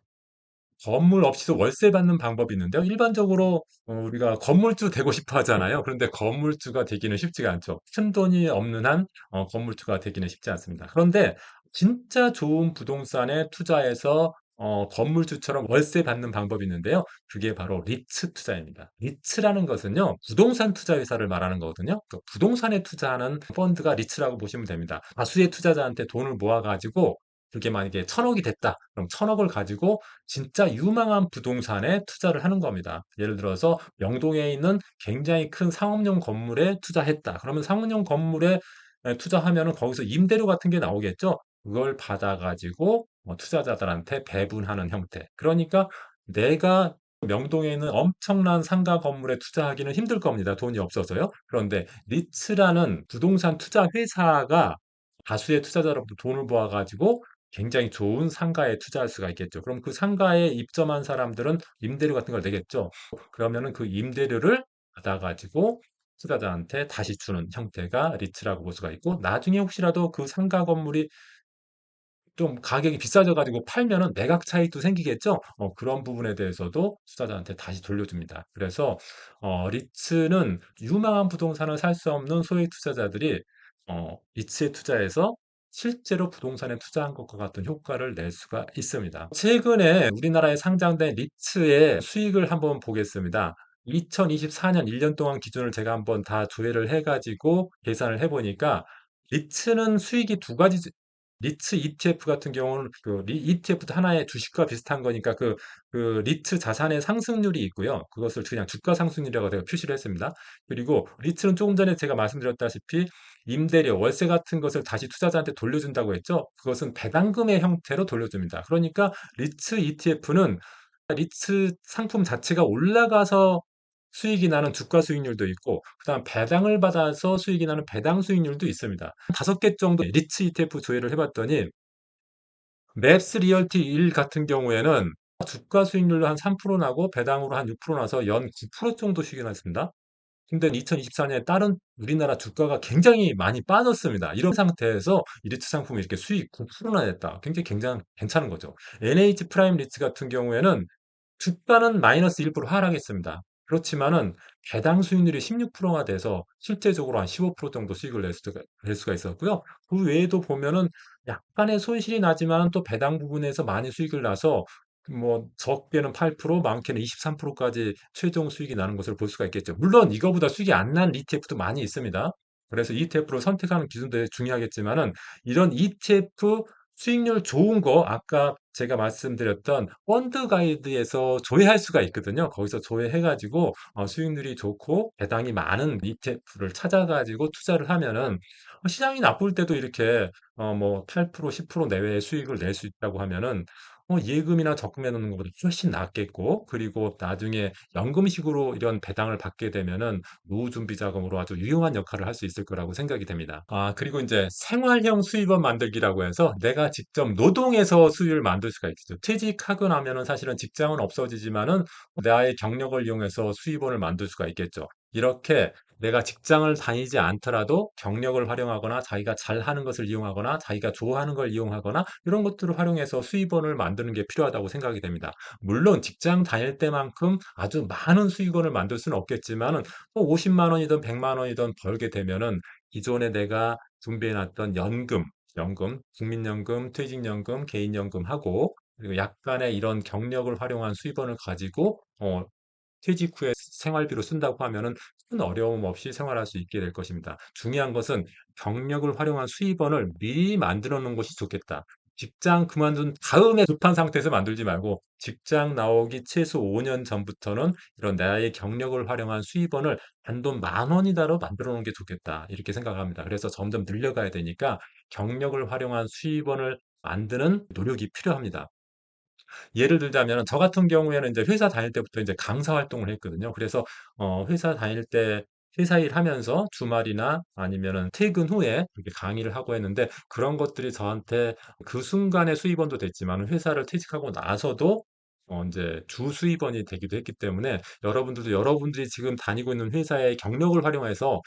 건물 없이도 월세 받는 방법이 있는데요. 일반적으로 우리가 건물주 되고 싶어 하잖아요. 그런데 건물주가 되기는 쉽지가 않죠. 큰돈이 없는 한 건물주가 되기는 쉽지 않습니다. 그런데 진짜 좋은 부동산에 투자해서 건물주처럼 월세 받는 방법이 있는데요. 그게 바로 리츠 투자입니다. 리츠라는 것은요, 부동산 투자 회사를 말하는 거거든요. 그 부동산에 투자하는 펀드가 리츠라고 보시면 됩니다. 다수의 투자자한테 돈을 모아가지고 그게 만약에 1,000억이 됐다. 그럼 1,000억을 가지고 진짜 유망한 부동산에 투자를 하는 겁니다. 예를 들어서 명동에 있는 굉장히 큰 상업용 건물에 투자했다. 그러면 상업용 건물에 투자하면은 거기서 임대료 같은 게 나오겠죠. 그걸 받아가지고 투자자들한테 배분하는 형태. 그러니까 내가 명동에 있는 엄청난 상가 건물에 투자하기는 힘들 겁니다. 돈이 없어서요. 그런데 리츠라는 부동산 투자 회사가 다수의 투자자로부터 돈을 모아가지고 굉장히 좋은 상가에 투자할 수가 있겠죠. 그럼 그 상가에 입점한 사람들은 임대료 같은 걸 내겠죠. 그러면은 그 임대료를 받아가지고 투자자한테 다시 주는 형태가 리츠라고 볼 수가 있고, 나중에 혹시라도 그 상가 건물이 좀 가격이 비싸져 가지고 팔면은 매각 차익도 생기겠죠. 그런 부분에 대해서도 투자자한테 다시 돌려줍니다. 그래서 리츠는 유망한 부동산을 살 수 없는 소액 투자자들이 리츠에 투자해서 실제로 부동산에 투자한 것과 같은 효과를 낼 수가 있습니다. 최근에 우리나라에 상장된 리츠의 수익을 한번 보겠습니다. 2024년 1년 동안 기준을 제가 한번 다 조회를 해가지고 계산을 해보니까 리츠는 수익이 두 가지. 리츠 ETF 같은 경우는 ETF도 하나의 주식과 비슷한 거니까 그 리츠 자산의 상승률이 있고요. 그것을 그냥 주가 상승률이라고 제가 표시를 했습니다. 그리고 리츠는 조금 전에 제가 말씀드렸다시피 임대료, 월세 같은 것을 다시 투자자한테 돌려준다고 했죠. 그것은 배당금의 형태로 돌려줍니다. 그러니까 리츠 ETF는 리츠 상품 자체가 올라가서 수익이 나는 주가 수익률도 있고, 그다음 배당을 받아서 수익이 나는 배당 수익률도 있습니다. 5개 정도 리츠 ETF 조회를 해봤더니 맵스 리얼티 1 같은 경우에는 주가 수익률로 한 3% 나고 배당으로 한 6% 나서 연 9% 정도 수익이 났습니다. 근데 2024년에 다른 우리나라 주가가 굉장히 많이 빠졌습니다. 이런 상태에서 이 리츠 상품이 이렇게 수익 9%나 냈다. 굉장히 괜찮은 거죠. NH 프라임 리츠 같은 경우에는 주가는 마이너스 1% 하락했습니다. 그렇지만은 배당 수익률이 16%가 돼서 실제적으로 한 15% 정도 수익을 낼 수가 있었고요. 그 외에도 보면은 약간의 손실이 나지만 또 배당 부분에서 많이 수익을 나서 뭐 적게는 8%, 많게는 23%까지 최종 수익이 나는 것을 볼 수가 있겠죠. 물론 이거보다 수익이 안 난 ETF도 많이 있습니다. 그래서 ETF를 선택하는 기준도 중요하겠지만은 이런 ETF 수익률 좋은 거 아까 제가 말씀드렸던 펀드 가이드에서 조회할 수가 있거든요. 거기서 조회해 가지고 수익률이 좋고 배당이 많은 ETF를 찾아 가지고 투자를 하면은 시장이 나쁠 때도 이렇게 뭐 8%, 10% 내외의 수익을 낼 수 있다고 하면은 예금이나 적금해 놓는 것보다 훨씬 낫겠고, 그리고 나중에 연금식으로 이런 배당을 받게 되면은 노후 준비 자금으로 아주 유용한 역할을 할 수 있을 거라고 생각이 됩니다. 그리고 이제 생활형 수입원 만들기라고 해서 내가 직접 노동해서 수입을 만들 수가 있죠. 퇴직하고 나면은 사실은 직장은 없어지지만은 나의 경력을 이용해서 수입원을 만들 수가 있겠죠. 이렇게 내가 직장을 다니지 않더라도 경력을 활용하거나 자기가 잘하는 것을 이용하거나 자기가 좋아하는 걸 이용하거나 이런 것들을 활용해서 수입원을 만드는 게 필요하다고 생각이 됩니다. 물론 직장 다닐 때만큼 아주 많은 수익원을 만들 수는 없겠지만은 50만 원이든 100만 원이든 벌게 되면은 기존에 내가 준비해 놨던 연금, 국민연금, 퇴직연금, 개인연금하고 그리고 약간의 이런 경력을 활용한 수입원을 가지고 퇴직 후에 생활비로 쓴다고 하면은 큰 어려움 없이 생활할 수 있게 될 것입니다. 중요한 것은 경력을 활용한 수입원을 미리 만들어 놓은 것이 좋겠다. 직장 그만둔 다음에 급한 상태에서 만들지 말고 직장 나오기 최소 5년 전부터는 이런 나의 경력을 활용한 수입원을 단돈 10,000원이다로 만들어 놓은 게 좋겠다. 이렇게 생각합니다. 그래서 점점 늘려가야 되니까 경력을 활용한 수입원을 만드는 노력이 필요합니다. 예를 들자면 저 같은 경우에는 이제 회사 다닐 때부터 이제 강사 활동을 했거든요. 그래서 회사 다닐 때 회사 일하면서 주말이나 아니면은 퇴근 후에 이렇게 강의를 하고 했는데 그런 것들이 저한테 그 순간에 수입원도 됐지만 회사를 퇴직하고 나서도 이제 주 수입원이 되기도 했기 때문에 여러분들도 여러분들이 지금 다니고 있는 회사의 경력을 활용해서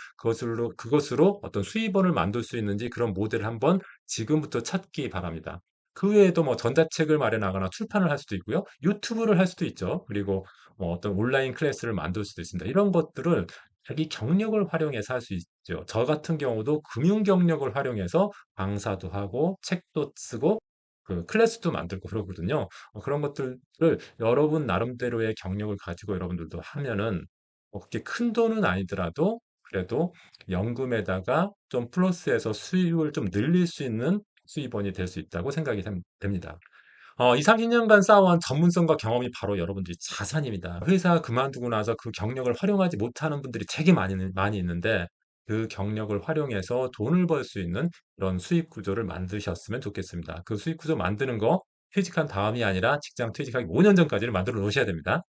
그것으로 어떤 수입원을 만들 수 있는지 그런 모델을 한번 지금부터 찾기 바랍니다. 그 외에도 뭐 전자책을 마련하거나 출판을 할 수도 있고요. 유튜브를 할 수도 있죠. 그리고 뭐 어떤 온라인 클래스를 만들 수도 있습니다. 이런 것들을 자기 경력을 활용해서 할 수 있죠. 저 같은 경우도 금융 경력을 활용해서 강사도 하고 책도 쓰고 그 클래스도 만들고 그러거든요. 그런 것들을 여러분 나름대로의 경력을 가지고 여러분들도 하면은 그렇게 큰 돈은 아니더라도 그래도 연금에다가 좀 플러스해서 수입을 좀 늘릴 수 있는 수입원이 될 수 있다고 생각이 됩니다. 20-30년간 쌓아온 전문성과 경험이 바로 여러분들이 자산입니다. 회사 그만두고 나서 그 경력을 활용하지 못하는 분들이 되게 많이 있는데 그 경력을 활용해서 돈을 벌 수 있는 그런 수익 구조를 만드셨으면 좋겠습니다. 그 수익 구조 만드는 거 퇴직한 다음이 아니라 직장 퇴직하기 5년 전까지는 만들어 놓으셔야 됩니다.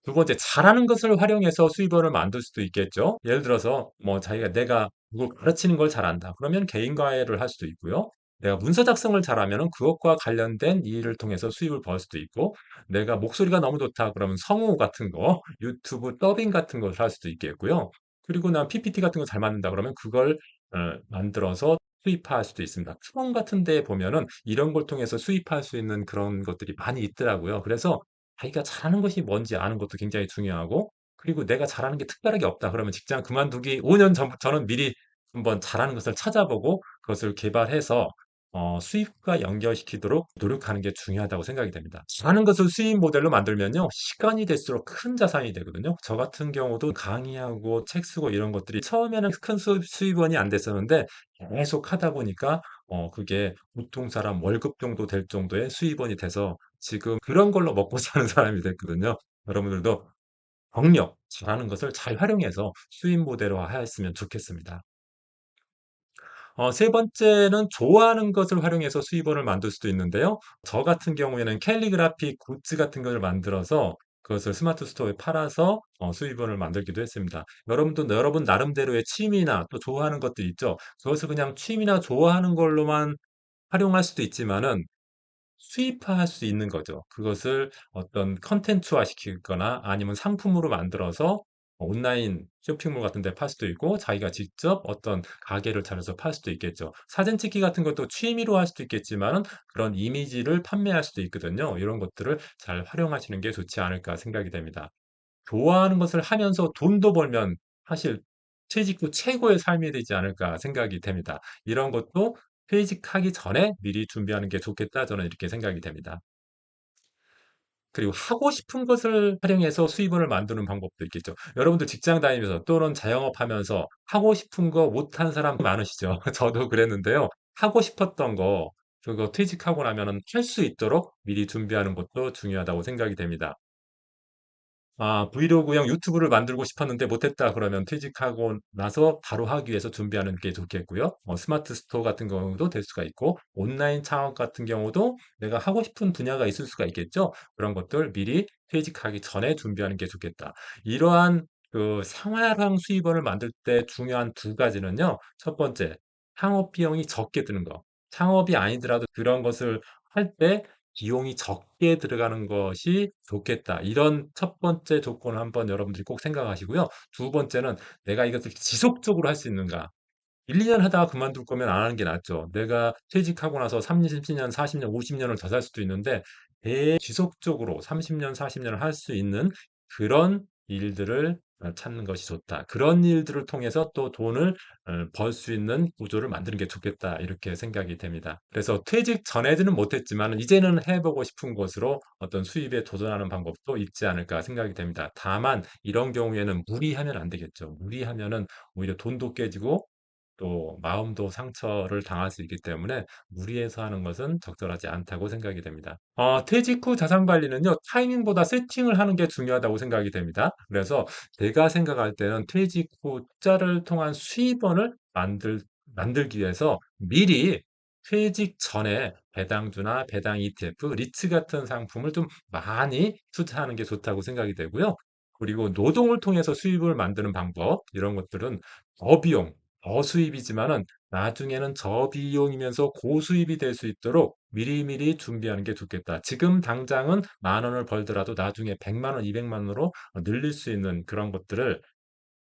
두 번째, 잘하는 것을 활용해서 수입원을 만들 수도 있겠죠. 예를 들어서 뭐 내가 누굴 가르치는 걸 잘한다. 그러면 개인 과외를 할 수도 있고요. 내가 문서 작성을 잘하면은 그것과 관련된 일을 통해서 수입을 벌 수도 있고, 내가 목소리가 너무 좋다. 그러면 성우 같은 거, 유튜브 더빙 같은 것을 할 수도 있겠고요. 그리고 난 PPT 같은 거 잘 만든다. 그러면 그걸 만들어서 수입화할 수도 있습니다. 학원 같은 데 보면은 이런 걸 통해서 수입할 수 있는 그런 것들이 많이 있더라고요. 그래서 자기가 잘하는 것이 뭔지 아는 것도 굉장히 중요하고, 그리고 내가 잘하는 게 특별하게 없다 그러면 직장 그만두기 5년 전부터는 미리 한번 잘하는 것을 찾아보고 그것을 개발해서 수입과 연결시키도록 노력하는 게 중요하다고 생각이 됩니다. 잘하는 것을 수입 모델로 만들면요, 시간이 될수록 큰 자산이 되거든요. 저 같은 경우도 강의하고 책 쓰고 이런 것들이 처음에는 큰 수입원이 안 됐었는데 계속 하다 보니까 그게 보통 사람 월급 정도 될 정도의 수입원이 돼서 지금 그런 걸로 먹고 사는 사람이 됐거든요. 여러분들도 경력, 잘하는 것을 잘 활용해서 수입 모델화 하였으면 좋겠습니다. 세 번째는 좋아하는 것을 활용해서 수입원을 만들 수도 있는데요. 저 같은 경우에는 캘리그라피 굿즈 같은 것을 만들어서 그것을 스마트 스토어에 팔아서 수입원을 만들기도 했습니다. 여러분도 여러분 나름대로의 취미나 또 좋아하는 것도 있죠. 그것을 그냥 취미나 좋아하는 걸로만 활용할 수도 있지만은 수입화할 수 있는 거죠. 그것을 어떤 컨텐츠화 시키거나 아니면 상품으로 만들어서 온라인 쇼핑몰 같은 데 팔 수도 있고, 자기가 직접 어떤 가게를 차려서 팔 수도 있겠죠. 사진 찍기 같은 것도 취미로 할 수도 있겠지만은 그런 이미지를 판매할 수도 있거든요. 이런 것들을 잘 활용하시는 게 좋지 않을까 생각이 됩니다. 좋아하는 것을 하면서 돈도 벌면 사실 퇴직 후 최고의 삶이 되지 않을까 생각이 됩니다. 이런 것도 퇴직하기 전에 미리 준비하는 게 좋겠다, 저는 이렇게 생각이 됩니다. 그리고 하고 싶은 것을 활용해서 수입원을 만드는 방법도 있겠죠. 여러분들 직장 다니면서 또는 자영업하면서 하고 싶은 거 못한 사람 많으시죠? 저도 그랬는데요. 하고 싶었던 거 그거 퇴직하고 나면은 할 수 있도록 미리 준비하는 것도 중요하다고 생각이 됩니다. 브이로그형 유튜브를 만들고 싶었는데 못했다 그러면 퇴직하고 나서 바로 하기 위해서 준비하는 게 좋겠고요. 스마트 스토어 같은 경우도 될 수가 있고, 온라인 창업 같은 경우도 내가 하고 싶은 분야가 있을 수가 있겠죠. 그런 것들 미리 퇴직하기 전에 준비하는 게 좋겠다. 이러한 그 생활형 수입원을 만들 때 중요한 두 가지는요. 첫 번째, 창업 비용이 적게 드는 거. 창업이 아니더라도 그런 것을 할때 비용이 적게 들어가는 것이 좋겠다. 이런 첫 번째 조건을 한번 여러분들이 꼭 생각하시고요. 두 번째는 내가 이것을 지속적으로 할 수 있는가. 1-2년 하다가 그만둘 거면 안 하는 게 낫죠. 내가 퇴직하고 나서 30 년, 40 년, 50 년을 더 살 수도 있는데 지속적으로 30 년, 40 년을 할 수 있는 그런 일들을 찾는 것이 좋다. 그런 일들을 통해서 또 돈을 벌 수 있는 구조를 만드는 게 좋겠다. 이렇게 생각이 됩니다. 그래서 퇴직 전에는 못했지만 이제는 해 보고 싶은 것으로 어떤 수입에 도전하는 방법도 있지 않을까 생각이 됩니다. 다만 이런 경우에는 무리하면 안 되겠죠. 무리하면은 오히려 돈도 깨지고 또 마음도 상처를 당할 수 있기 때문에 무리해서 하는 것은 적절하지 않다고 생각이 됩니다. 퇴직 후 자산 관리는요, 타이밍보다 세팅을 하는 게 중요하다고 생각이 됩니다. 그래서 제가 생각할 때는 퇴직 후 투자를 통한 수입원을 만들기 위해서 미리 퇴직 전에 배당주나 배당 ETF, 리츠 같은 상품을 좀 많이 투자하는 게 좋다고 생각이 되고요. 그리고 노동을 통해서 수입을 만드는 방법, 이런 것들은 저비용, 저수입이지만은 나중에는 저비용이면서 고수입이 될 수 있도록 미리미리 준비하는 게 좋겠다. 지금 당장은 10,000원을 벌더라도 나중에 1,000,000원, 2,000,000원으로 늘릴 수 있는 그런 것들을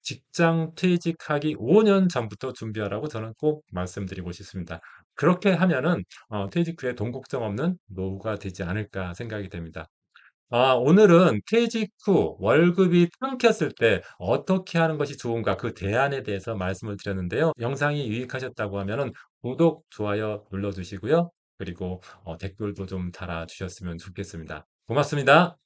직장 퇴직하기 5년 전부터 준비하라고 저는 꼭 말씀드리고 싶습니다. 그렇게 하면은 퇴직 후에 돈 걱정 없는 노후가 되지 않을까 생각이 됩니다. 오늘은 퇴직 후 월급이 끊겼을 때 어떻게 하는 것이 좋은가, 그 대안에 대해서 말씀을 드렸는데요. 영상이 유익하셨다고 하면은 구독, 좋아요 눌러주시고요. 그리고 댓글도 좀 달아주셨으면 좋겠습니다. 고맙습니다.